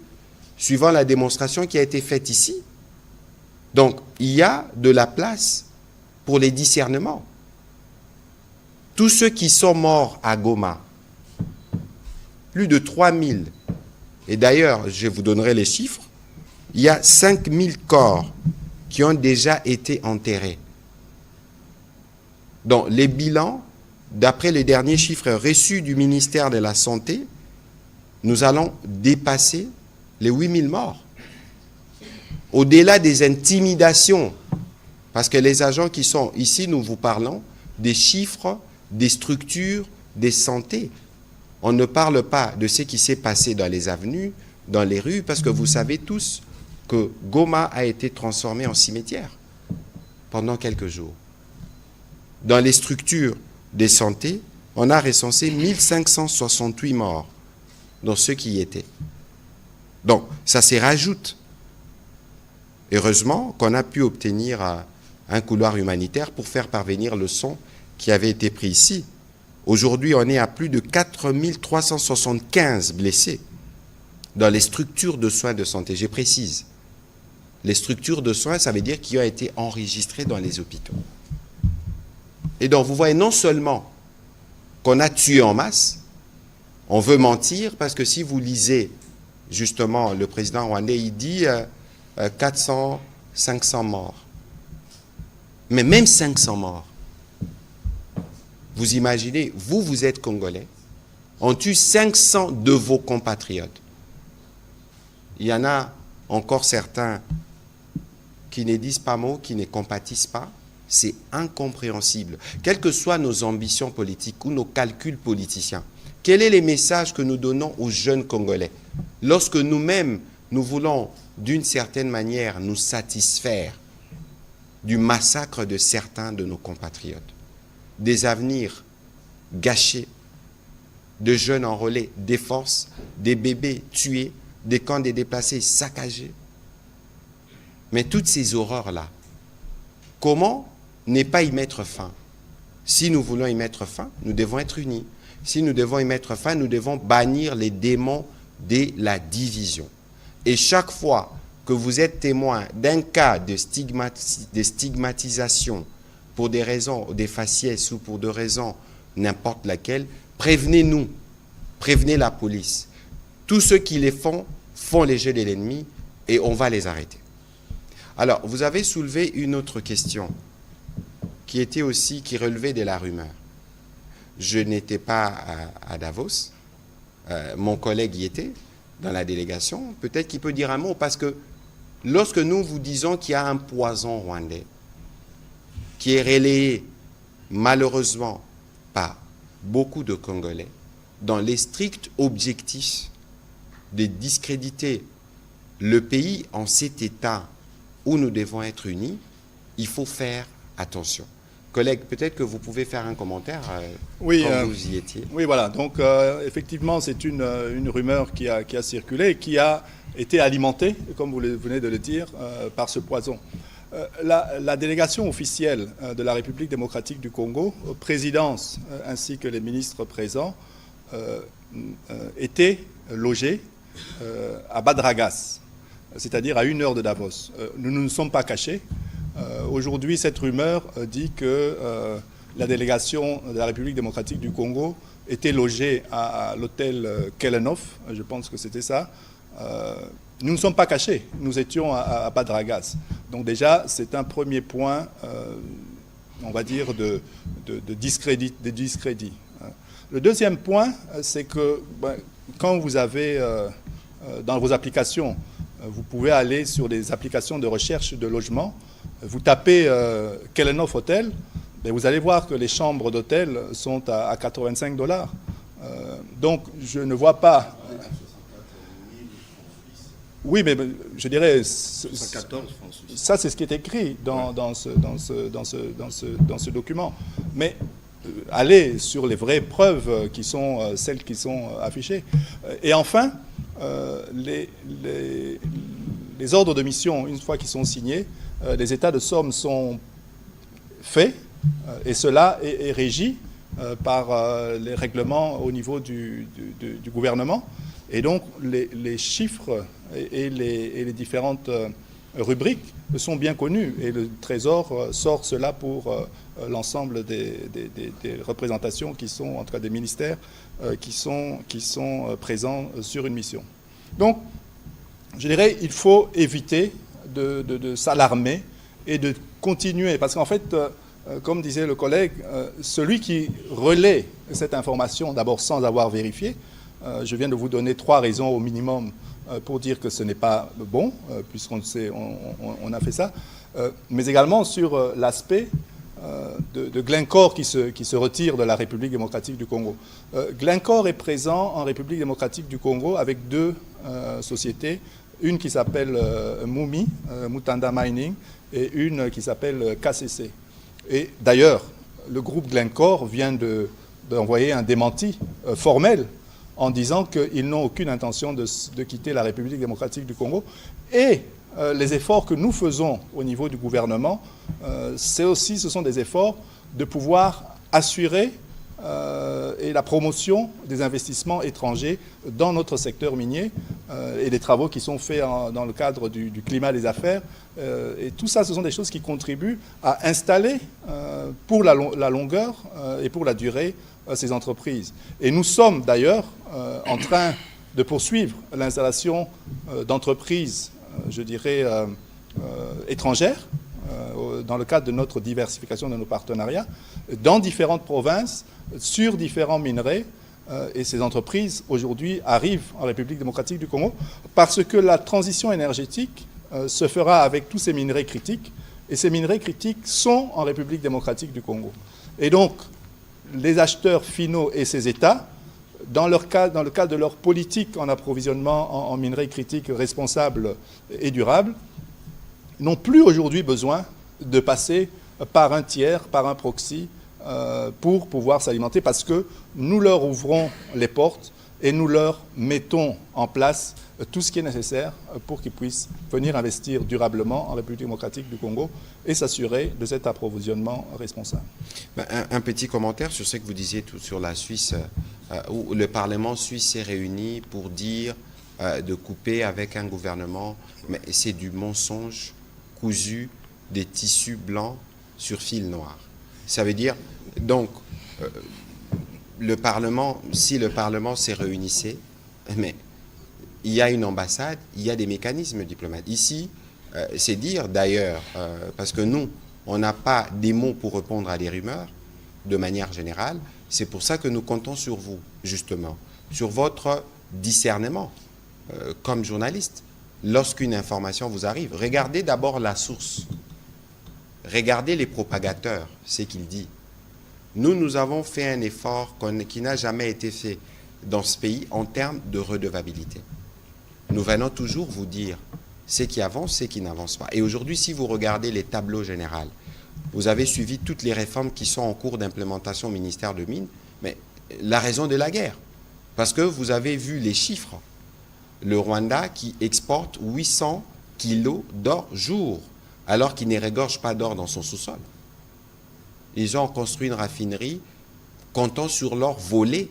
suivant la démonstration qui a été faite ici. Donc il y a de la place pour les discernements. Tous ceux qui sont morts à Goma, plus de 3000, et d'ailleurs, je vous donnerai les chiffres, il y a 5000 corps qui ont déjà été enterrés. Donc, les bilans, d'après les derniers chiffres reçus du ministère de la Santé, nous allons dépasser les 8000 morts. Au-delà des intimidations, parce que les agents qui sont ici, nous vous parlons des chiffres, des structures, des santé. On ne parle pas de ce qui s'est passé dans les avenues, dans les rues, parce que vous savez tous que Goma a été transformé en cimetière pendant quelques jours. Dans les structures de santé, on a recensé 1568 morts dans ceux qui y étaient. Donc, ça s'y rajoute. Heureusement qu'on a pu obtenir un couloir humanitaire pour faire parvenir le son qui avait été pris ici. Aujourd'hui, on est à plus de 4375 blessés dans les structures de soins de santé. Je précise, les structures de soins, ça veut dire qui ont été enregistrées dans les hôpitaux. Et donc, vous voyez non seulement qu'on a tué en masse, on veut mentir, parce que si vous lisez, justement, le président rwandais, il dit 400, 500 morts. Mais même 500 morts, Vous imaginez, vous êtes Congolais, on tue 500 de vos compatriotes. Il y en a encore certains qui ne disent pas mot, qui ne compatissent pas. C'est incompréhensible. Quelles que soient nos ambitions politiques ou nos calculs politiciens, quels sont les messages que nous donnons aux jeunes Congolais lorsque nous-mêmes, nous voulons d'une certaine manière nous satisfaire du massacre de certains de nos compatriotes, des avenirs gâchés, de jeunes enrôlés, des forces, des bébés tués, des camps des déplacés saccagés. Mais toutes ces horreurs-là, comment ne pas y mettre fin? Si nous voulons y mettre fin, nous devons être unis. Si nous devons y mettre fin, nous devons bannir les démons de la division. Et chaque fois que vous êtes témoin d'un cas de stigmatisation pour des raisons, des faciès ou pour des raisons n'importe laquelle, prévenez-nous, prévenez la police. Tous ceux qui les font les jeux de l'ennemi et on va les arrêter. Alors, vous avez soulevé une autre question qui était aussi, qui relevait de la rumeur. Je n'étais pas à Davos, mon collègue y était dans la délégation. Peut-être qu'il peut dire un mot parce que lorsque nous vous disons qu'il y a un poison rwandais qui est relayé malheureusement par beaucoup de Congolais dans les stricts objectifs de discréditer le pays en cet état où nous devons être unis, il faut faire attention. Collègue, peut-être que vous pouvez faire un commentaire oui, quand vous y étiez. Oui, voilà. Donc, effectivement, c'est une rumeur qui a circulé et qui a été alimentée, comme vous venez de le dire, par ce poison. La délégation officielle de la République démocratique du Congo, présidence ainsi que les ministres présents, était logée à Badragas, c'est-à-dire à 1 heure de Davos. Nous ne nous sommes pas cachés. Aujourd'hui, cette rumeur dit que la délégation de la République démocratique du Congo était logée à l'hôtel Kelenov, je pense que c'était ça. Nous ne sommes pas cachés, nous étions à Badragas. Donc déjà, c'est un premier point, on va dire, de discrédit. Le deuxième point, c'est que quand vous avez dans vos applications, vous pouvez aller sur des applications de recherche de logement, vous tapez Kelenov Hotel, et vous allez voir que les chambres d'hôtel sont à $85. Donc je ne vois pas... Oui, mais je dirais... Ça, c'est ce qui est écrit dans ce document. Mais aller sur les vraies preuves qui sont celles qui sont affichées. Et enfin, les ordres de mission, une fois qu'ils sont signés, les états de somme sont faits et cela est régi par les règlements au niveau du gouvernement. Et donc, les chiffres et les différentes rubriques sont bien connus. Et le Trésor sort cela pour l'ensemble des représentations qui sont, en tout cas des ministères, qui sont présents sur une mission. Donc, je dirais, il faut éviter de s'alarmer et de continuer. Parce qu'en fait, comme disait le collègue, celui qui relaie cette information, d'abord sans avoir vérifié, je viens de vous donner 3 raisons au minimum pour dire que ce n'est pas bon, puisqu'on a fait ça, mais également sur l'aspect de Glencore qui se retire de la République démocratique du Congo. Glencore est présent en République démocratique du Congo avec 2 sociétés, une qui s'appelle Mumi, Mutanda Mining, et une qui s'appelle KCC. Et d'ailleurs, le groupe Glencore vient d'envoyer un démenti formel en disant qu'ils n'ont aucune intention de quitter la République démocratique du Congo. Et les efforts que nous faisons au niveau du gouvernement, ce sont des efforts de pouvoir assurer et la promotion des investissements étrangers dans notre secteur minier et des travaux qui sont faits dans le cadre du climat des affaires. Et tout ça, ce sont des choses qui contribuent à installer pour la longueur et pour la durée ces entreprises. Et nous sommes d'ailleurs en train de poursuivre l'installation d'entreprises, je dirais, étrangères dans le cadre de notre diversification de nos partenariats, dans différentes provinces, sur différents minerais. Et ces entreprises, aujourd'hui, arrivent en République démocratique du Congo parce que la transition énergétique se fera avec tous ces minerais critiques. Et ces minerais critiques sont en République démocratique du Congo. Et donc, les acheteurs finaux et ces États, dans le cadre de leur politique en approvisionnement en minerais critiques responsables et durables, n'ont plus aujourd'hui besoin de passer par un tiers, par un proxy, pour pouvoir s'alimenter, parce que nous leur ouvrons les portes et nous leur mettons en place tout ce qui est nécessaire pour qu'ils puissent venir investir durablement en République démocratique du Congo et s'assurer de cet approvisionnement responsable. Un petit commentaire sur ce que vous disiez sur la Suisse, où le Parlement suisse s'est réuni pour dire de couper avec un gouvernement, mais c'est du mensonge cousu des tissus blancs sur fil noir. Ça veut dire, donc, le Parlement, si le Parlement s'est réunissé, mais il y a une ambassade, il y a des mécanismes diplomatiques. Ici, c'est dire d'ailleurs, parce que nous, on n'a pas des mots pour répondre à des rumeurs, de manière générale, c'est pour ça que nous comptons sur vous, justement, sur votre discernement comme journaliste. Lorsqu'une information vous arrive, regardez d'abord la source. Regardez les propagateurs, ce qu'ils disent. Nous avons fait un effort qui n'a jamais été fait dans ce pays en termes de redevabilité. Nous venons toujours vous dire ce qui avance, ce qui n'avance pas. Et aujourd'hui, si vous regardez les tableaux généraux, vous avez suivi toutes les réformes qui sont en cours d'implémentation au ministère de Mines, mais la raison de la guerre, parce que vous avez vu les chiffres. Le Rwanda qui exporte 800 kilos d'or jour, alors qu'il ne regorge pas d'or dans son sous-sol. Ils ont construit une raffinerie comptant sur l'or volé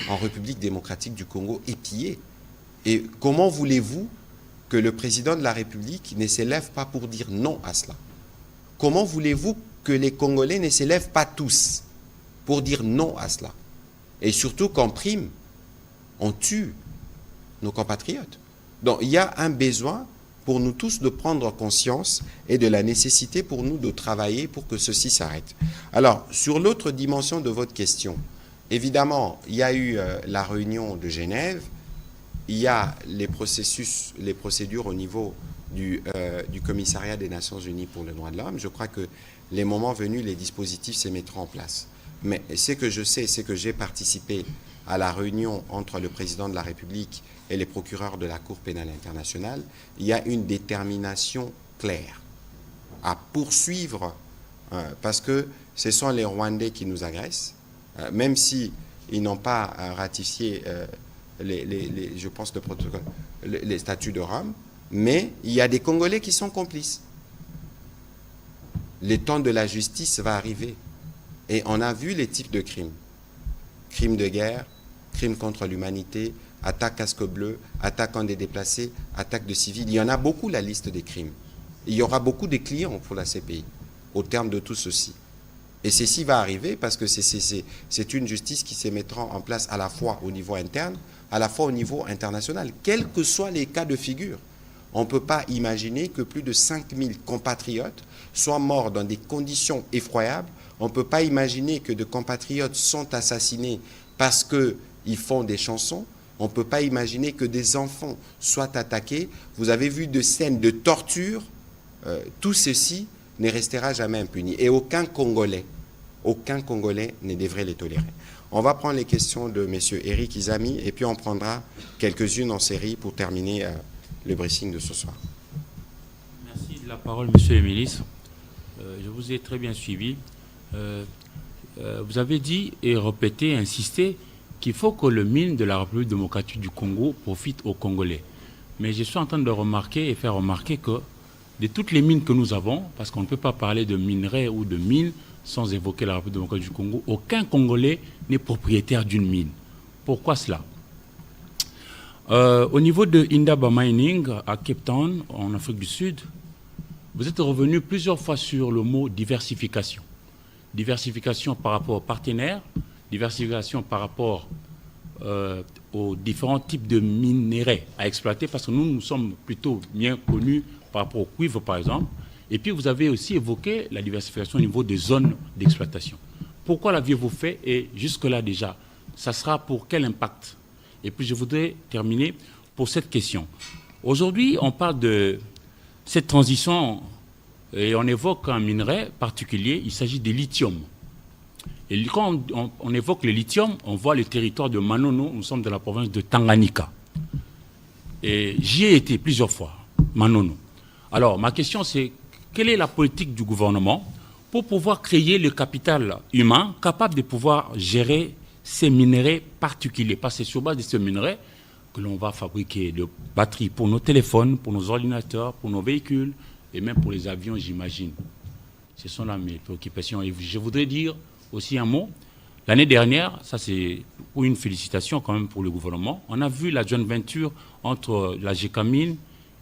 en République démocratique du Congo et pillé. Et comment voulez-vous que le président de la République ne s'élève pas pour dire non à cela? Comment voulez-vous que les Congolais ne s'élèvent pas tous pour dire non à cela? Et surtout qu'en prime, on tue nos compatriotes. Donc il y a un besoin pour nous tous de prendre conscience et de la nécessité pour nous de travailler pour que ceci s'arrête. Alors, sur l'autre dimension de votre question, évidemment, il y a eu la réunion de Genève, il y a les procédures au niveau du commissariat des Nations Unies pour les droits de l'homme. Je crois que les moments venus, les dispositifs se mettront en place. Mais ce que je sais, c'est que j'ai participé à la réunion entre le président de la République et les procureurs de la Cour pénale internationale. Il y a une détermination claire à poursuivre, parce que ce sont les Rwandais qui nous agressent, même s'ils n'ont pas ratifié je pense, le protocole, les statuts de Rome, mais il y a des Congolais qui sont complices. Le temps de la justice va arriver. Et on a vu les types de crimes. Crimes de guerre, crimes contre l'humanité, attaques casque bleu, attaques en des déplacés, attaques de civils. Il y en a beaucoup, la liste des crimes. Il y aura beaucoup de clients pour la CPI, au terme de tout ceci. Et ceci va arriver parce que c'est une justice qui se mettra en place à la fois au niveau interne, à la fois au niveau international, quels que soient les cas de figure. On ne peut pas imaginer que plus de 5000 compatriotes soient morts dans des conditions effroyables. On ne peut pas imaginer que de compatriotes sont assassinés parce qu'ils font des chansons. On ne peut pas imaginer que des enfants soient attaqués. Vous avez vu de scènes de torture. Tout ceci ne restera jamais impuni. Et aucun Congolais ne devrait les tolérer. On va prendre les questions de M. Eric Izami et puis on prendra quelques-unes en série pour terminer le briefing de ce soir. Merci de la parole, Monsieur le ministre. Je vous ai très bien suivi. Vous avez dit et répété, insisté qu'il faut que le mine de la République démocratique du Congo profite aux Congolais. Mais je suis en train de remarquer et faire remarquer que de toutes les mines que nous avons, parce qu'on ne peut pas parler de minerais ou de mines sans évoquer la République démocratique du Congo, aucun Congolais n'est propriétaire d'une mine. Pourquoi cela? Au niveau de Indaba Mining à Cape Town, en Afrique du Sud, vous êtes revenu plusieurs fois sur le mot diversification. Diversification par rapport aux partenaires, diversification par rapport aux différents types de minerais à exploiter, parce que nous sommes plutôt bien connus par rapport au cuivre, par exemple, Et puis vous avez aussi évoqué la diversification au niveau des zones d'exploitation. Pourquoi l'aviez-vous fait et jusque-là déjà, ça sera pour quel impact? Et puis je voudrais terminer pour cette question. Aujourd'hui, on parle de cette transition et on évoque un minerai particulier, il s'agit du lithium. Et quand on évoque le lithium, on voit le territoire de Manono, nous sommes dans la province de Tanganyika. Et j'y ai été plusieurs fois, Manono. Alors, ma question c'est, quelle est la politique du gouvernement pour pouvoir créer le capital humain capable de pouvoir gérer ces minerais particuliers? Parce que c'est sur base de ces minerais que l'on va fabriquer des batteries pour nos téléphones, pour nos ordinateurs, pour nos véhicules et même pour les avions, j'imagine. Ce sont là mes préoccupations. Et je voudrais dire aussi un mot. L'année dernière, ça c'est une félicitation quand même pour le gouvernement, on a vu la joint venture entre la GECAMINE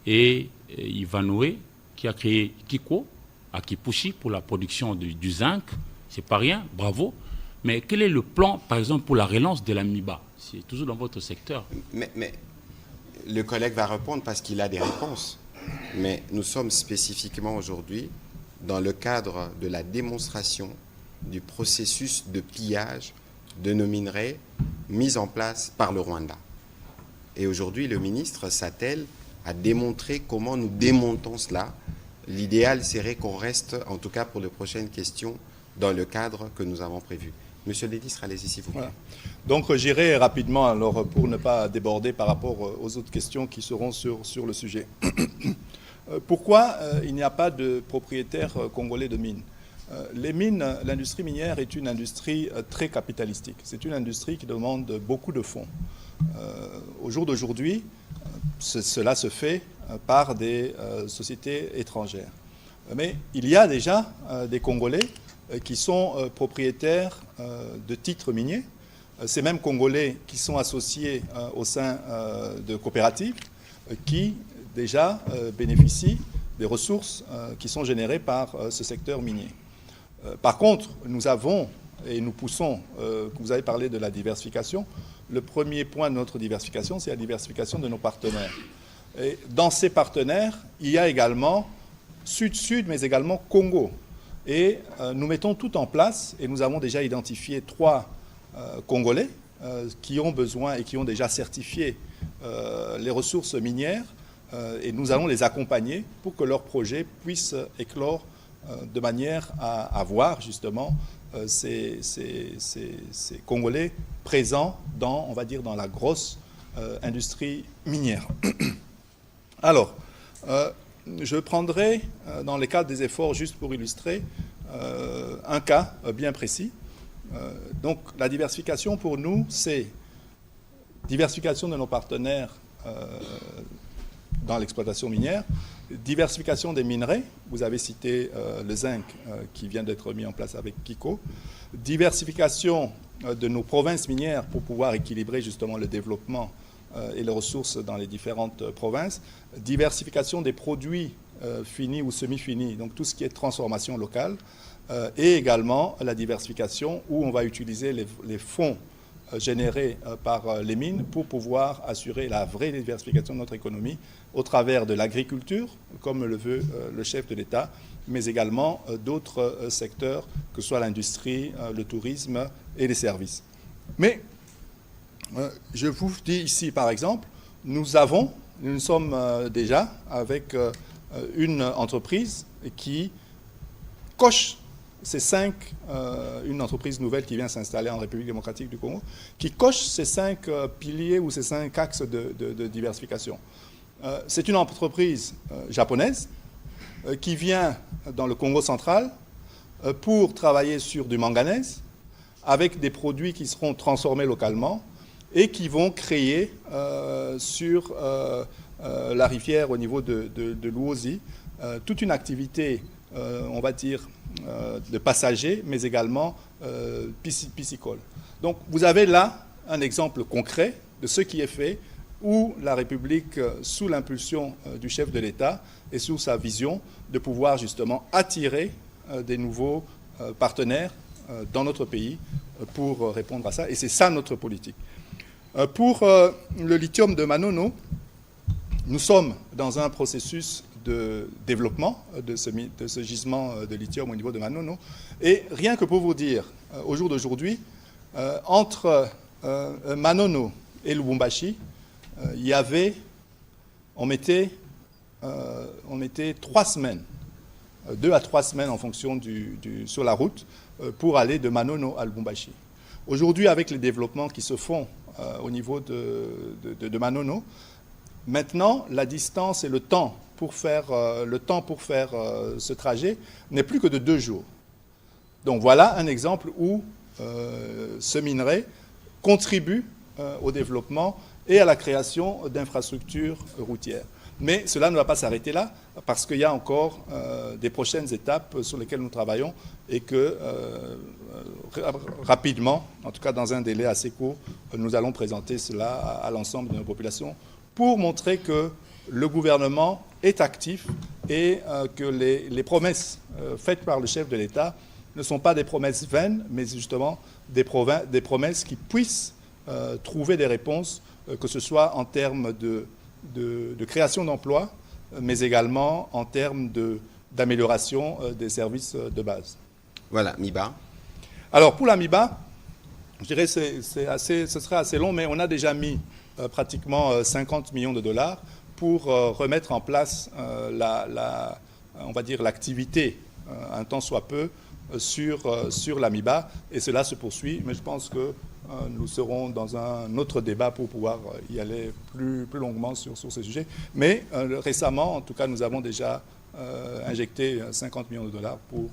et Ivanhoe qui a créé Kiko à Kipushi pour la production du zinc. C'est pas rien, bravo. Mais quel est le plan, par exemple, pour la relance de l'AMIBA? C'est toujours dans votre secteur. Mais le collègue va répondre parce qu'il a des réponses. Mais nous sommes spécifiquement aujourd'hui dans le cadre de la démonstration du processus de pillage de nos minerais mis en place par le Rwanda. Et aujourd'hui, le ministre s'attelle à démontrer comment nous démontons cela. L'idéal serait qu'on reste, en tout cas pour les prochaines questions, dans le cadre que nous avons prévu. Monsieur le ministre, allez-y s'il vous plaît. Voilà. Donc j'irai rapidement alors pour ne pas déborder par rapport aux autres questions qui seront sur le sujet. Pourquoi il n'y a pas de propriétaires congolais de mines? Les mines, l'industrie minière est une industrie très capitalistique. C'est une industrie qui demande beaucoup de fonds. Au jour d'aujourd'hui, cela se fait par des sociétés étrangères. Mais il y a déjà des Congolais qui sont propriétaires de titres miniers. Ces mêmes Congolais qui sont associés au sein de coopératives qui déjà bénéficient des ressources qui sont générées par ce secteur minier. Par contre, nous avons et nous poussons, vous avez parlé de la diversification, le premier point de notre diversification, c'est la diversification de nos partenaires. Et dans ces partenaires, il y a également Sud-Sud, mais également Congo. Et nous mettons tout en place, et nous avons déjà identifié 3 Congolais qui ont besoin et qui ont déjà certifié les ressources minières, et nous allons les accompagner pour que leurs projets puissent éclore de manière à avoir justement ces Congolais présents dans, on va dire, dans la grosse industrie minière. Alors, je prendrai, dans le cadre des efforts, juste pour illustrer, un cas bien précis. Donc, la diversification pour nous, c'est diversification de nos partenaires dans l'exploitation minière, diversification des minerais, vous avez cité le zinc qui vient d'être mis en place avec Kiko, diversification de nos provinces minières pour pouvoir équilibrer justement le développement et les ressources dans les différentes provinces, diversification des produits finis ou semi-finis, donc tout ce qui est transformation locale, et également la diversification où on va utiliser les fonds générés par les mines pour pouvoir assurer la vraie diversification de notre économie au travers de l'agriculture, comme le veut le chef de l'État, mais également d'autres secteurs, que ce soit l'industrie, le tourisme et les services. Mais je vous dis ici, par exemple, nous sommes déjà avec une entreprise qui coche ces 5, une entreprise nouvelle qui vient s'installer en République démocratique du Congo, qui coche ces 5 piliers ou ces 5 axes de diversification. C'est une entreprise japonaise qui vient dans le Congo central pour travailler sur du manganèse avec des produits qui seront transformés localement et qui vont créer sur la rivière au niveau de Luozi toute une activité, on va dire, de passagers, mais également piscicole. Donc vous avez là un exemple concret de ce qui est fait, où la République, sous l'impulsion du chef de l'État et sous sa vision, de pouvoir justement attirer des nouveaux partenaires dans notre pays pour répondre à ça. Et c'est ça notre politique. Pour le lithium de Manono, nous sommes dans un processus de développement de ce gisement de lithium au niveau de Manono. Et rien que pour vous dire, au jour d'aujourd'hui, entre Manono et Lubumbashi, on mettait 3 semaines, 2 à 3 semaines en fonction sur la route, pour aller de Manono à Lubumbashi. Aujourd'hui, avec les développements qui se font au niveau de Manono, maintenant, la distance et le temps pour faire ce trajet n'est plus que de 2 jours. Donc voilà un exemple où ce minerai contribue au développement et à la création d'infrastructures routières. Mais cela ne va pas s'arrêter là, parce qu'il y a encore des prochaines étapes sur lesquelles nous travaillons et que rapidement, en tout cas dans un délai assez court, nous allons présenter cela à l'ensemble de nos populations pour montrer que le gouvernement est actif et que les promesses faites par le chef de l'État ne sont pas des promesses vaines, mais justement des promesses qui puissent trouver des réponses, que ce soit en termes de création d'emplois, mais également en termes d'amélioration des services de base. Voilà, Miba. Alors pour la Miba, je dirais que ce sera assez long, mais on a déjà mis pratiquement 50 millions de dollars pour remettre en place on va dire l'activité, un temps soit peu, sur la Miba, et cela se poursuit, mais je pense que nous serons dans un autre débat pour pouvoir y aller plus longuement sur ces sujets. Mais récemment, en tout cas, nous avons déjà injecté 50 millions de dollars pour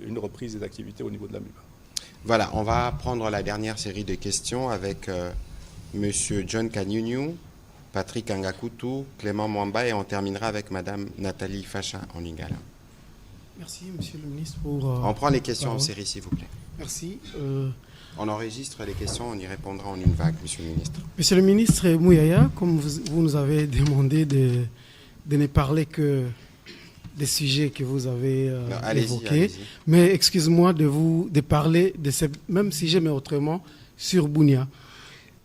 une reprise des activités au niveau de la Miba. Voilà, on va prendre la dernière série de questions avec M. John Kanyunyu, Patrick Angakutu, Clément Mwamba, et on terminera avec Mme Nathalie Facha en Lingala. Merci, Monsieur le ministre, pour... on prend les questions en série, s'il vous plaît. Merci. On enregistre les questions, on y répondra en une vague, Monsieur le ministre. Monsieur le ministre Mouyaya, comme vous nous avez demandé de ne parler que des sujets que vous avez évoqués, mais excusez-moi de parler de ce même sujet, mais autrement, sur Bunia.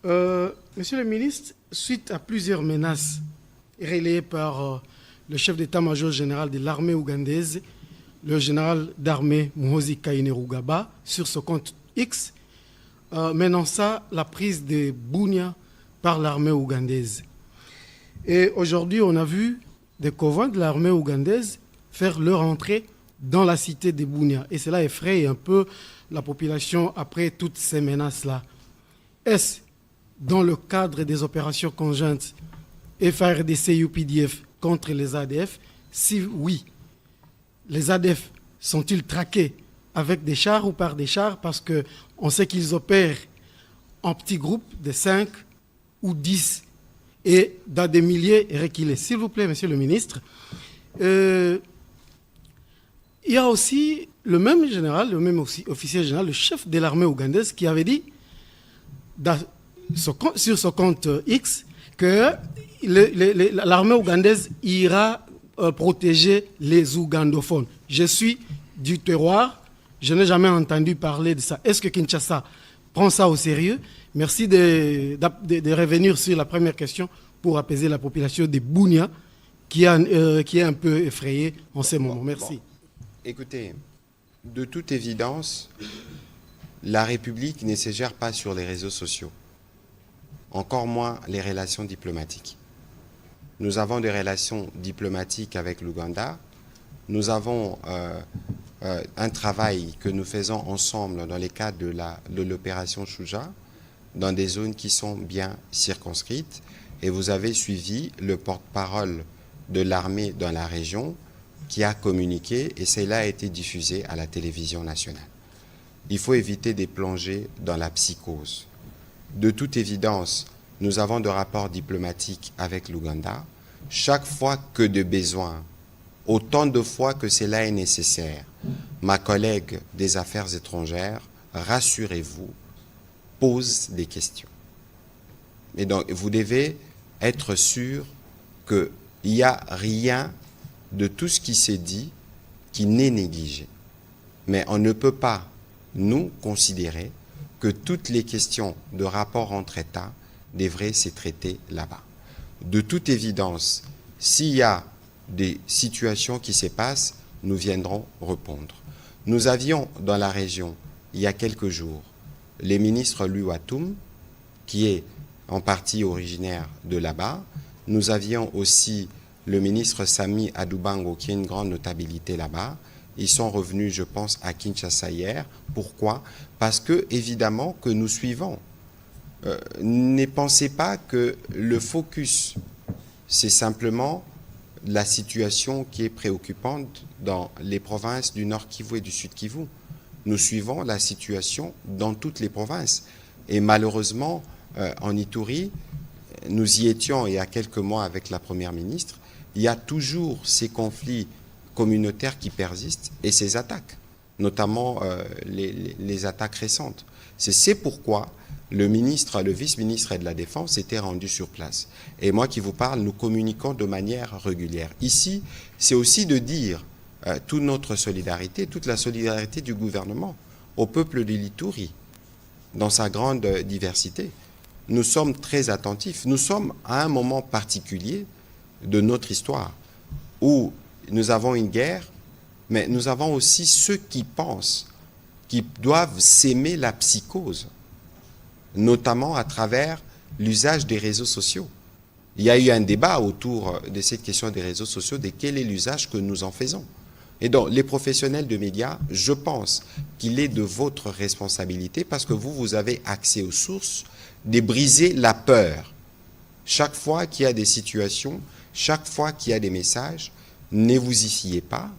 Monsieur le ministre, suite à plusieurs menaces relayées par le chef d'état-major général de l'armée ougandaise, le général d'armée Muhoozi Kainerugaba, sur ce compte X, menaçant la prise de Bunia par l'armée ougandaise. Et aujourd'hui, on a vu des convois de l'armée ougandaise faire leur entrée dans la cité de Bunia. Et cela effraie un peu la population après toutes ces menaces-là. Est-ce dans le cadre des opérations conjointes FARDC-UPDF contre les ADF? Si oui, les ADF sont-ils traqués avec des chars ou par des chars? Parce qu'on sait qu'ils opèrent en petits groupes de 5 ou 10 et dans des milliers reculés. S'il vous plaît, Monsieur le ministre, il y a aussi le même général, le même officier général, le chef de l'armée ougandaise, qui avait dit sur ce compte X que l'armée ougandaise ira protéger les ougandophones. Je suis du terroir, je n'ai jamais entendu parler de ça. Est-ce que Kinshasa prend ça au sérieux? Merci de revenir sur la première question pour apaiser la population de Bunia qui est un peu effrayée en ce moment. Merci. Bon. Écoutez, de toute évidence, la République ne se gère pas sur les réseaux sociaux, encore moins les relations diplomatiques. Nous avons des relations diplomatiques avec l'Ouganda. Nous avons un travail que nous faisons ensemble dans les cadres de l'opération Shuja, dans des zones qui sont bien circonscrites. Et vous avez suivi le porte-parole de l'armée dans la région qui a communiqué, et cela a été diffusé à la télévision nationale. Il faut éviter de plonger dans la psychose. De toute évidence, nous avons de rapports diplomatiques avec l'Ouganda. Chaque fois que de besoin, autant de fois que cela est nécessaire, ma collègue des Affaires étrangères, rassurez-vous, pose des questions. Et donc, vous devez être sûr qu'il n'y a rien de tout ce qui s'est dit qui n'est négligé. Mais on ne peut pas, nous, considérer que toutes les questions de rapport entre États devraient se traiter là-bas. De toute évidence, s'il y a des situations qui se passent, nous viendrons répondre. Nous avions dans la région, il y a quelques jours, les ministres Luatum, qui est en partie originaire de là-bas. Nous avions aussi le ministre Sami Adoubango, qui a une grande notabilité là-bas. Ils sont revenus, je pense, à Kinshasa hier. Pourquoi? Parce que, évidemment, que nous suivons. Ne pensez pas que le focus, c'est simplement la situation qui est préoccupante dans les provinces du Nord Kivu et du Sud Kivu. Nous suivons la situation dans toutes les provinces. Et malheureusement, en Ituri, nous y étions il y a quelques mois avec la Première ministre, il y a toujours ces conflits communautaires qui persistent et ces attaques, notamment les attaques récentes. C'est pourquoi le vice-ministre de la Défense était rendu sur place. Et moi qui vous parle, nous communiquons de manière régulière. Ici, c'est aussi de dire toute notre solidarité, toute la solidarité du gouvernement au peuple de l'Ituri, dans sa grande diversité. Nous sommes très attentifs. Nous sommes à un moment particulier de notre histoire où nous avons une guerre, mais nous avons aussi ceux qui pensent, qui doivent s'aimer la psychose, notamment à travers l'usage des réseaux sociaux. Il y a eu un débat autour de cette question des réseaux sociaux, de quel est l'usage que nous en faisons. Et donc, les professionnels de médias, je pense qu'il est de votre responsabilité, parce que vous avez accès aux sources, de briser la peur. Chaque fois qu'il y a des situations, chaque fois qu'il y a des messages, ne vous y fiez pas,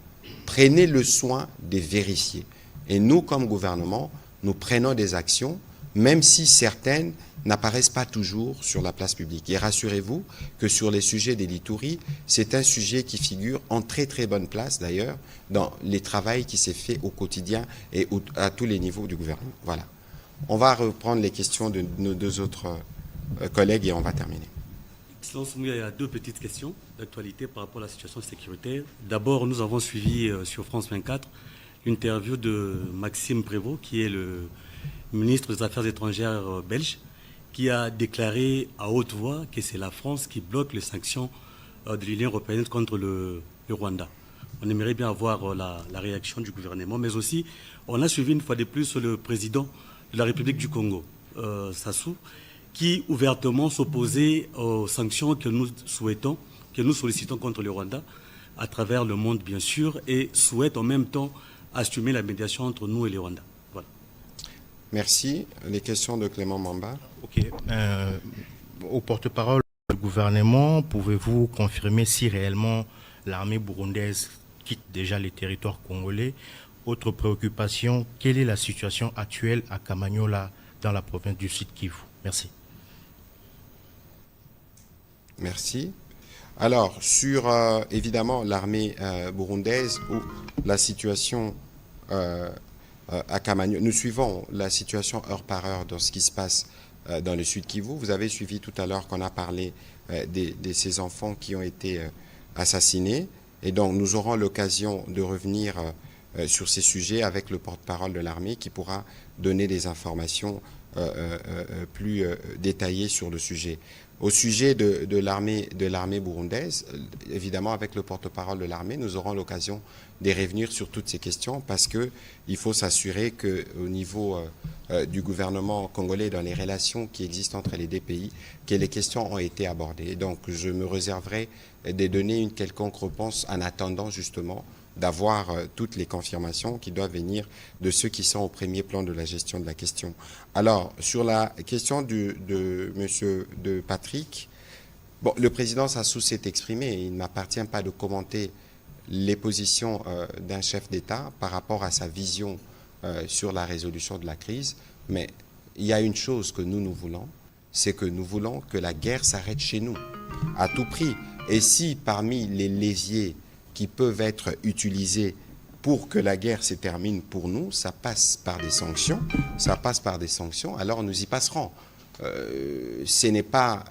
prenez le soin de vérifier. Et nous, comme gouvernement, nous prenons des actions, même si certaines n'apparaissent pas toujours sur la place publique. Et rassurez-vous que sur les sujets des l'Ituri, c'est un sujet qui figure en très très bonne place d'ailleurs dans les travaux qui s'est fait au quotidien et à tous les niveaux du gouvernement. Voilà. On va reprendre les questions de nos deux autres collègues et on va terminer. Excellence Mouya, il y a deux petites questions d'actualité par rapport à la situation sécuritaire. D'abord, nous avons suivi sur France 24 l'interview de Maxime Prévost, qui est le ministre des Affaires étrangères belge, qui a déclaré à haute voix que c'est la France qui bloque les sanctions de l'Union européenne contre le Rwanda. On aimerait bien avoir la réaction du gouvernement, mais aussi, on a suivi une fois de plus le président de la République du Congo, Sassou, qui ouvertement s'opposait aux sanctions que nous souhaitons, que nous sollicitons contre le Rwanda, à travers le monde bien sûr, et souhaite en même temps assumer la médiation entre nous et le Rwanda. Voilà. Merci. Les questions de Clément Mamba. Ok. Au porte-parole du gouvernement, pouvez-vous confirmer si réellement l'armée burundaise quitte déjà les territoires congolais? Autre préoccupation, quelle est la situation actuelle à Kamanyola dans la province du Sud Kivu? Merci. Merci. Alors, sur évidemment l'armée burundaise ou la situation à Kamanyola, nous suivons la situation heure par heure dans ce qui se passe dans le Sud Kivu. Vous avez suivi tout à l'heure qu'on a parlé de ces enfants qui ont été assassinés. Et donc, nous aurons l'occasion de revenir sur ces sujets avec le porte-parole de l'armée qui pourra donner des informations plus détaillées sur le sujet. Au sujet de l'armée burundaise, évidemment, avec le porte-parole de l'armée, nous aurons l'occasion de revenir sur toutes ces questions parce qu'il faut s'assurer qu'au niveau du gouvernement congolais, dans les relations qui existent entre les deux pays, que les questions ont été abordées. Donc, je me réserverai de donner une quelconque réponse en attendant justement d'avoir toutes les confirmations qui doivent venir de ceux qui sont au premier plan de la gestion de la question. Alors, sur la question de Patrick, bon, le président Sassou s'est exprimé. Il ne m'appartient pas de commenter les positions d'un chef d'État par rapport à sa vision sur la résolution de la crise. Mais il y a une chose que nous voulons, c'est que nous voulons que la guerre s'arrête chez nous, à tout prix. Et si parmi les leviers qui peuvent être utilisés pour que la guerre se termine pour nous, ça passe par des sanctions, alors nous y passerons. Ce n'est pas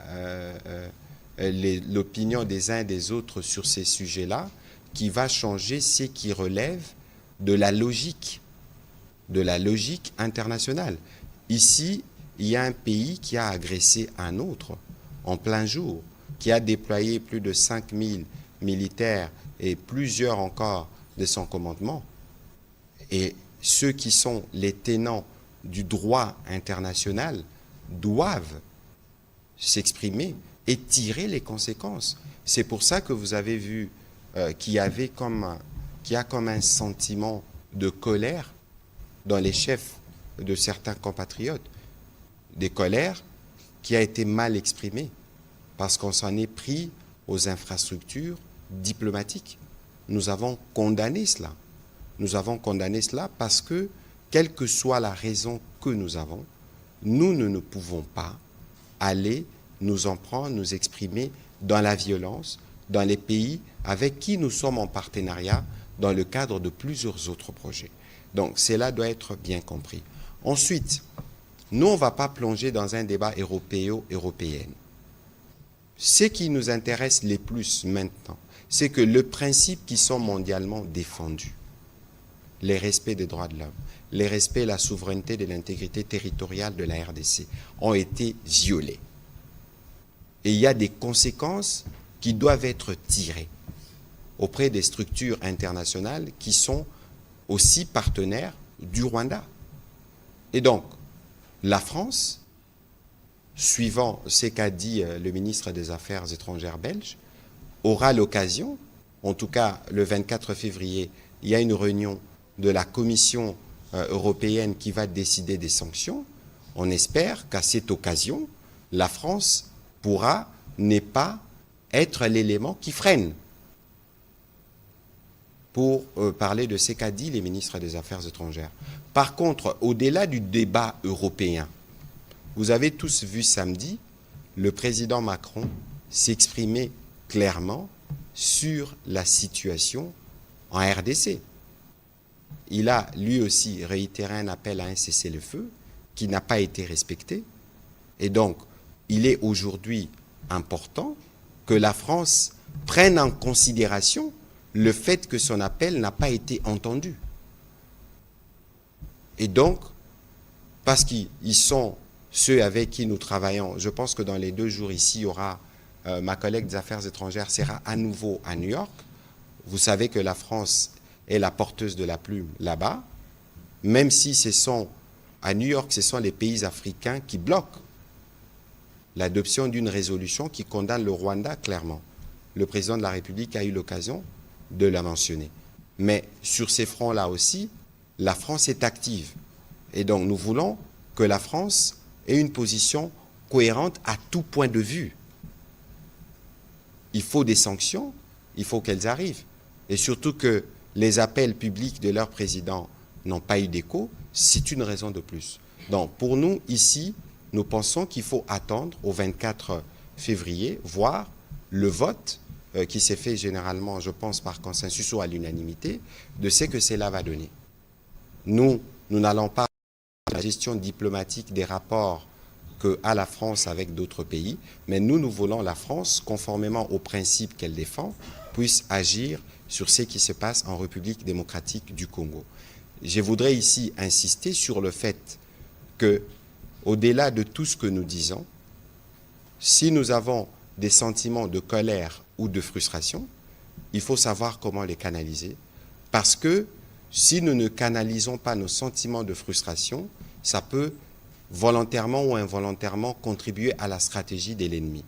l'opinion des uns et des autres sur ces sujets-là qui va changer ce qui relève de la logique internationale. Ici, il y a un pays qui a agressé un autre en plein jour, qui a déployé plus de 5000 militaire et plusieurs encore de son commandement, et ceux qui sont les tenants du droit international doivent s'exprimer et tirer les conséquences. C'est pour ça que vous avez vu qu'il y a comme un sentiment de colère dans les chefs de certains compatriotes, des colères qui a été mal exprimée parce qu'on s'en est pris aux infrastructures diplomatiques. Nous avons condamné cela. Nous avons condamné cela parce que, quelle que soit la raison que nous avons, nous ne pouvons pas aller nous en prendre, nous exprimer dans la violence, dans les pays avec qui nous sommes en partenariat dans le cadre de plusieurs autres projets. Donc, cela doit être bien compris. Ensuite, nous, on ne va pas plonger dans un débat européen. Ce qui nous intéresse le plus maintenant, c'est que le principe qui sont mondialement défendus, les respects des droits de l'homme, les respects de la souveraineté et de l'intégrité territoriale de la RDC ont été violés. Et il y a des conséquences qui doivent être tirées auprès des structures internationales qui sont aussi partenaires du Rwanda. Et donc, la France, suivant ce qu'a dit le ministre des Affaires étrangères belge, aura l'occasion, en tout cas le 24 février, il y a une réunion de la Commission européenne qui va décider des sanctions. On espère qu'à cette occasion, la France pourra ne pas être l'élément qui freine. Pour parler de ce qu'a dit les ministres des Affaires étrangères. Par contre, au-delà du débat européen, vous avez tous vu samedi, le président Macron s'exprimer clairement sur la situation en RDC. Il a lui aussi réitéré un appel à un cessez-le-feu qui n'a pas été respecté. Et donc, il est aujourd'hui important que la France prenne en considération le fait que son appel n'a pas été entendu. Et donc, parce qu'ils sont ceux avec qui nous travaillons, je pense que dans les 2 jours ici, il y aura ma collègue des Affaires étrangères sera à nouveau à New York. Vous savez que la France est la porteuse de la plume là-bas, même si à New York, ce sont les pays africains qui bloquent l'adoption d'une résolution qui condamne le Rwanda clairement. Le président de la République a eu l'occasion de la mentionner. Mais sur ces fronts-là aussi, la France est active. Et donc nous voulons que la France ait une position cohérente à tout point de vue. Il faut des sanctions, il faut qu'elles arrivent. Et surtout que les appels publics de leur président n'ont pas eu d'écho, c'est une raison de plus. Donc pour nous, ici, nous pensons qu'il faut attendre au 24 février, voir le vote qui s'est fait généralement, je pense, par consensus ou à l'unanimité, de ce que cela va donner. Nous n'allons pas à la gestion diplomatique des rapports qu'a la France avec d'autres pays, mais nous voulons la France, conformément aux principes qu'elle défend, puisse agir sur ce qui se passe en République démocratique du Congo. Je voudrais ici insister sur le fait que, au-delà de tout ce que nous disons, si nous avons des sentiments de colère ou de frustration, il faut savoir comment les canaliser, parce que si nous ne canalisons pas nos sentiments de frustration, ça peut volontairement ou involontairement contribuer à la stratégie de l'ennemi.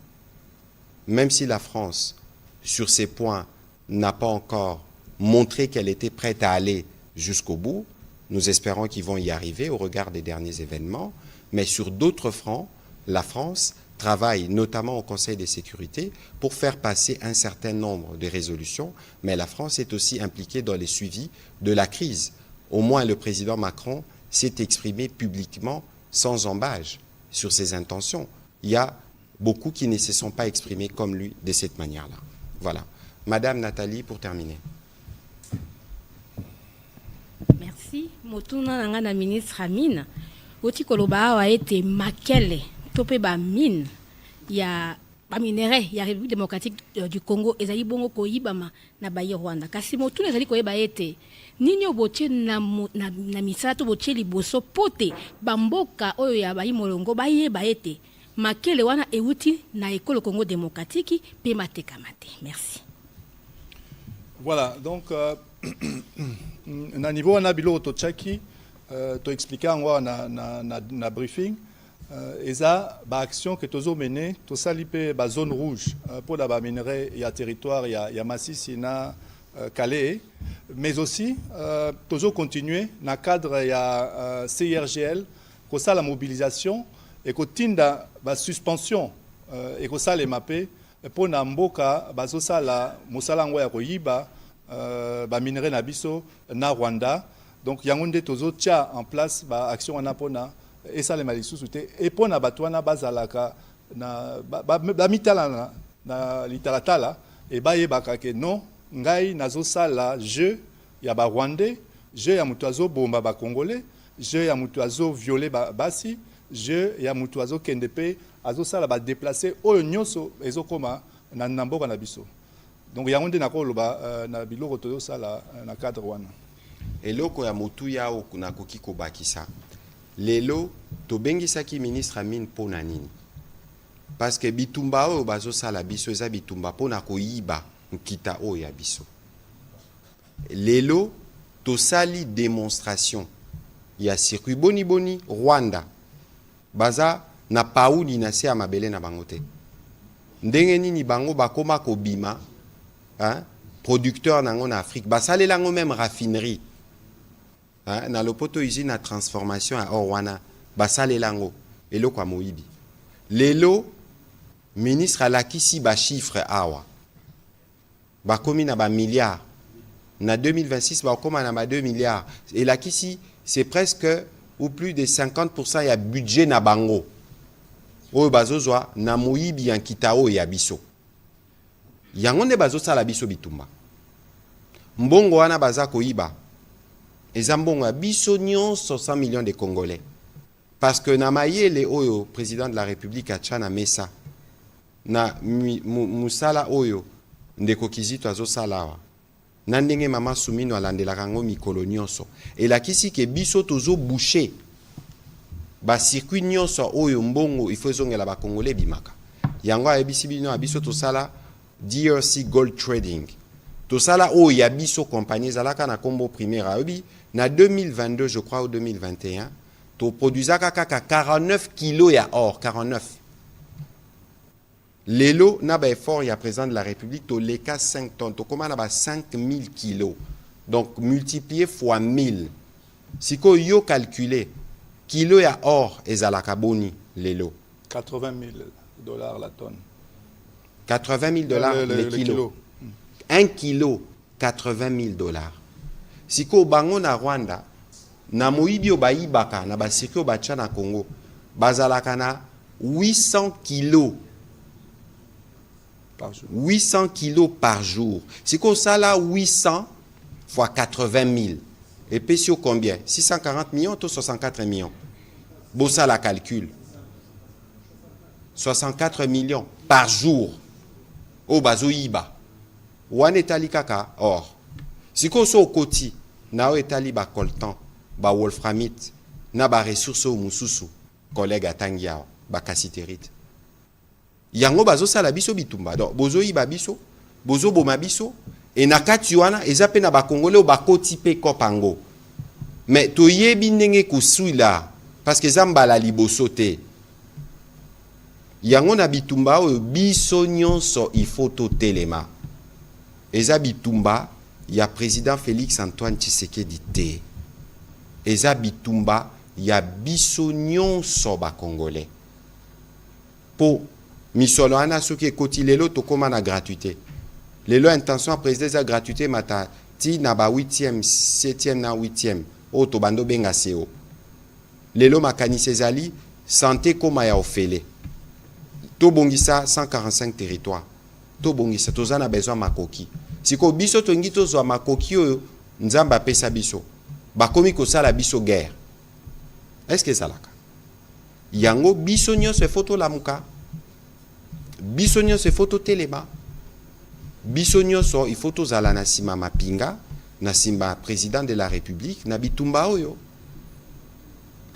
Même si la France, sur ces points, n'a pas encore montré qu'elle était prête à aller jusqu'au bout, nous espérons qu'ils vont y arriver au regard des derniers événements, mais sur d'autres fronts, la France travaille notamment au Conseil de sécurité pour faire passer un certain nombre de résolutions, mais la France est aussi impliquée dans les suivis de la crise. Au moins le président Macron s'est exprimé publiquement sans embâche sur ses intentions. Il y a beaucoup qui ne se sont pas exprimés comme lui de cette manière-là. Voilà. Madame Nathalie, pour terminer. Merci. Motuna nanga ministre Amine. Oti koloba a été makele topé ba mine ya ba minerai ya République démocratique du Congo ezali bongo koyibama na ba Rwanda. Kasi motuna ezali koyeba ete nini obotie na misala to botie liboso pote bamboka oyo ya ba molongo ba yeba ete makele wana euti na ekolo Congo démocratique pe matekamate. Merci. Voilà, donc, na niveau na bilo tochaki, to expliquer en na briefing, eza ba action que tozo mené, to salipe ba zone rouge pour la ba minerai ya territoire ya Masisi na Calais, mais aussi tozo continuer na cadre ya CIRGL, ko ça la mobilisation et ko tinda ba suspension et ko ça les mapper pour na mboka bazo sala musala ngo ya koyiba ba minerai na biso na Rwanda. Donc yangonde tozo tia en place ba action en apona et ça les malisusu te et pona batwana bazalaka na ba mitala na litalatala et ba yebaka ke non ngai nazo sala jeu ya ba Rwandais, jeu ya mutu azo bomba ba Congolais, jeu ya mutu azo violer basi, jeu ya mutu azo kendepe azo sala ba déplacer oyo nyonso ezokoma na mboka na biso. Donc yangonde na koloba na biloko tozo sala na cadre wana. Eloko ya motu yao na koki kobakisa. Lelo tobengisaki ministre Amine pona nini? Parce que bitumba oyo bazo sala biso eza bitumba pona koyiba nkita oyo ya biso. Lelo tosali démonstration ya circuit boni Rwanda baza na pauli na se ya mabele na bango te. Ndenge nini bango bakoma kobima hein, producteur nango na Afrique basalela ngo même raffinerie. Na lopoto usine na transformation à Orwana basale lango eloko ya moyibi lelo ministre alakisi ba chiffre awa bakomi na ba milliards na 2026 bakoma na ba 2 milliards et lakisi c'est presque ou plus de 50% ya budget na bango oyo bazozwa na moyibi ya nkitao ya biso yango nde bazosala biso bitumba mbongo wana baza koyiba ezambongo ya biso nyonso 100 millions de Congolais. Parce que na mayele oyo président de la République achana mesa na musala oyo ndeko Kizito azosala na ndenge mama Sumino alandelaka ngo mikolo nyonso elakisi ke biso tozo boucher ba circuit nyonso oyo mbongo il faut ezongela ba Congolais bimaka yango ayebisi bino ya biso tosala DRC Gold Trading tosala oyo ya biso compagnie zalaka na kombo primaire ayobi na 2022 je crois ou 2021 to produisaka kaka 49 kilos ya or 49 lelo na ba effort ya président de la République to leka 5 tonnes to koma na ba 5000 kilos donc multiplié fois 1000 siko yo calculer kilo ya or ezalaka boni lelo $80,000 la tonne. $80,000 le kilo. 1 kilo $80,000. Siko bango na Rwanda na moyibi obayibaka na basiki obacha na Congo bazalaka na 800 kilos par jour. 800 kilos par jour. Siko sala 800 fois 80,000 et puis sur combien 640 millions ou 64 millions. Bossa la calcul. 64 millions par jour. O bazoyiba. Wan etali kaka or. Siko so koti na o etali ba coltan, ba wolframite, na ba ressources o mususu, collègue atangiao, ba cassiterite. Yango bazo sala biso bitumba. Donc bozo yiba biso, bozo boma biso et na kati wana ezape na ba congolais o ba koti pe kopango. Mais to yebi ndenge kusuila parce que zambala liboso te. Yango na bitumba o biso nyonso il faut to telema. Eza bitumba ya président Félix Antoine Tshisekedi te. Eza bitumba ya biso nyonso ba congolais. Po misolo ana soki ekoti lelo tokoma na gratuité. Lelo intention président za gratuité mata ti na ba 8e, 7e na 8e o to bando benga seo. Lelo makanisi ezali santé koma ya ofele. To bongisa 145 territoires. To bongisa tozana besoin makoki. Siko biso tongi tozwa makoki oyo nzamba pesa biso. Bakomi kosala biso guerre. Est-ce que salaka? Yango biso nyonso photo lamuka. Biso nyonso photo telema. Biso nyonso il faut tozala na sima mapinga, na sima président de la République, na bitumba oyo.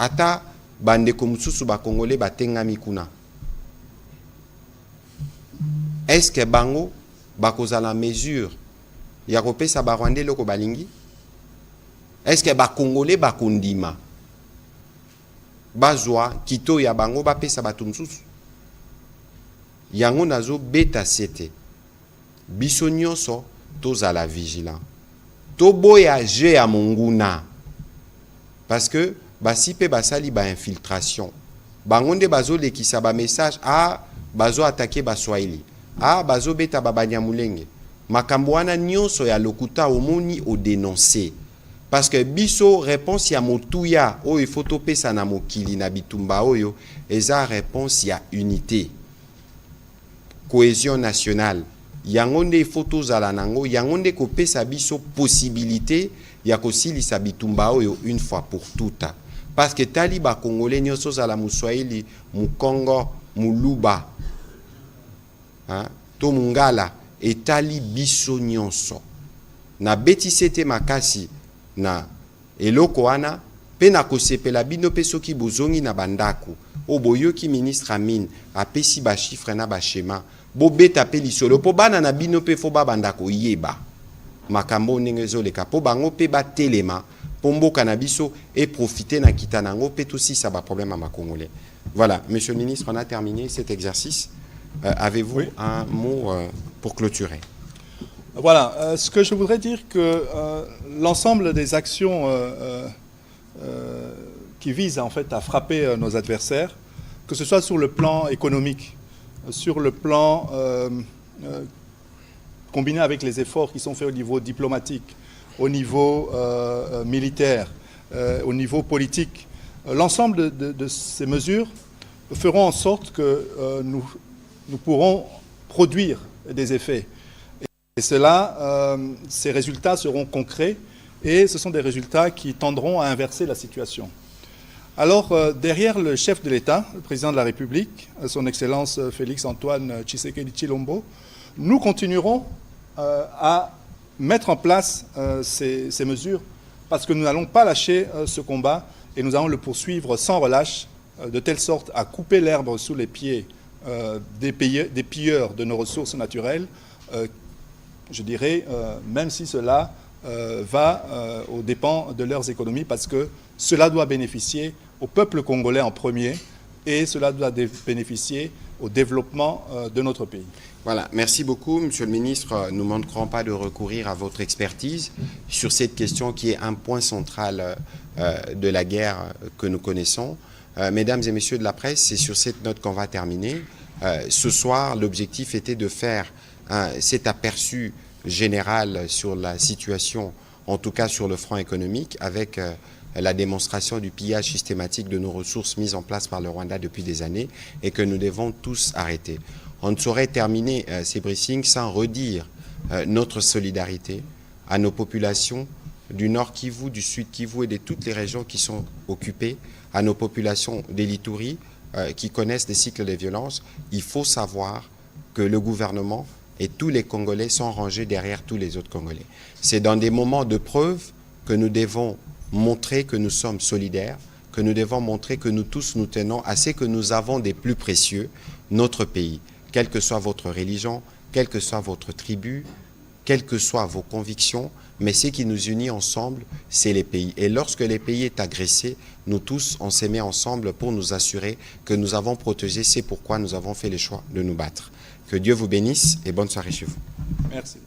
Ata bandeko mususu ba Congolais batengami kuna. Est-ce que bango bakozala mesure ya kopesa ba Rwandais loko balingi? Est-ce que ba Congolais ba kondima bazwa kito ya bango bapesa bato mosusu? Yango nazo beta sete biso nyonso tozala vigilant, toboya je ya monguna, parce que basi pe basali ba infiltration bango nde bazo lekisa ba message bazo attaquer ba Swahili, bazo beta ba Banyamulenge, makambo wana nyonso ya lokuta omoni o dénoncer, parce que biso réponse ya motuya o il faut topesa na mokili na bitumba oyo eza réponse ya unité, cohésion nationale. Yango nde il faut tozala nango, yango nde kopesa biso possibilité ya kosilisa bitumba oyo une fois pour toutes, parce que tali ba Congolais nyonso zala Muswahili, Mukongo, Muluba, to Mungala etali biso nyonso na betisete makasi na eloko wana pe na kosepela bino pe soki bozongi na bandako oboyoki ministre Amine apesi ba chiffre na ba schéma bobeta pe lisolo po bana na bino pe fo ba bandako yeba makambo ndenge zoleka po bango pe ba telema po mboka na biso et profiter na kitanango pe tout si ça ba problème à ma Congolais. Voilà, monsieur le ministre, on a terminé cet exercice. Avez-vous un mot pour clôturer? Voilà, ce que je voudrais dire que l'ensemble des actions qui visent en fait à frapper nos adversaires, que ce soit sur le plan économique, sur le plan combiné avec les efforts qui sont faits au niveau diplomatique, au niveau militaire, au niveau politique, l'ensemble de ces mesures feront en sorte que nous pourrons produire des effets. Et cela, ces résultats seront concrets et ce sont des résultats qui tendront à inverser la situation. Alors, derrière le chef de l'État, le président de la République, son Excellence Félix-Antoine Tshisekedi Tshilombo, nous continuerons à mettre en place ces mesures parce que nous n'allons pas lâcher ce combat et nous allons le poursuivre sans relâche, de telle sorte à couper l'herbe sous les pieds des pilleurs de nos ressources naturelles, je dirais, même si cela va aux dépens de leurs économies, parce que cela doit bénéficier au peuple congolais en premier et cela doit bénéficier au développement de notre pays. Voilà, merci beaucoup, Monsieur le Ministre. Nous ne manquerons pas de recourir à votre expertise sur cette question qui est un point central de la guerre que nous connaissons. Mesdames et messieurs de la presse, c'est sur cette note qu'on va terminer. Ce soir, l'objectif était de faire cet aperçu général sur la situation, en tout cas sur le front économique, avec la démonstration du pillage systématique de nos ressources mises en place par le Rwanda depuis des années et que nous devons tous arrêter. On ne saurait terminer ces briefings sans redire notre solidarité à nos populations du Nord Kivu, du Sud Kivu et de toutes les régions qui sont occupées, à nos populations des Litouris qui connaissent des cycles de violence. Il faut savoir que le gouvernement et tous les Congolais sont rangés derrière tous les autres Congolais. C'est dans des moments de preuve que nous devons montrer que nous sommes solidaires, que nous devons montrer que nous tous nous tenons à ce que nous avons des plus précieux, notre pays. Quelle que soit votre religion, quelle que soit votre tribu, quelles que soient vos convictions, mais ce qui nous unit ensemble, c'est les pays. Et lorsque les pays est agressé, nous tous, on s'est mis ensemble pour nous assurer que nous avons protégé. C'est pourquoi nous avons fait le choix de nous battre. Que Dieu vous bénisse et bonne soirée chez vous. Merci.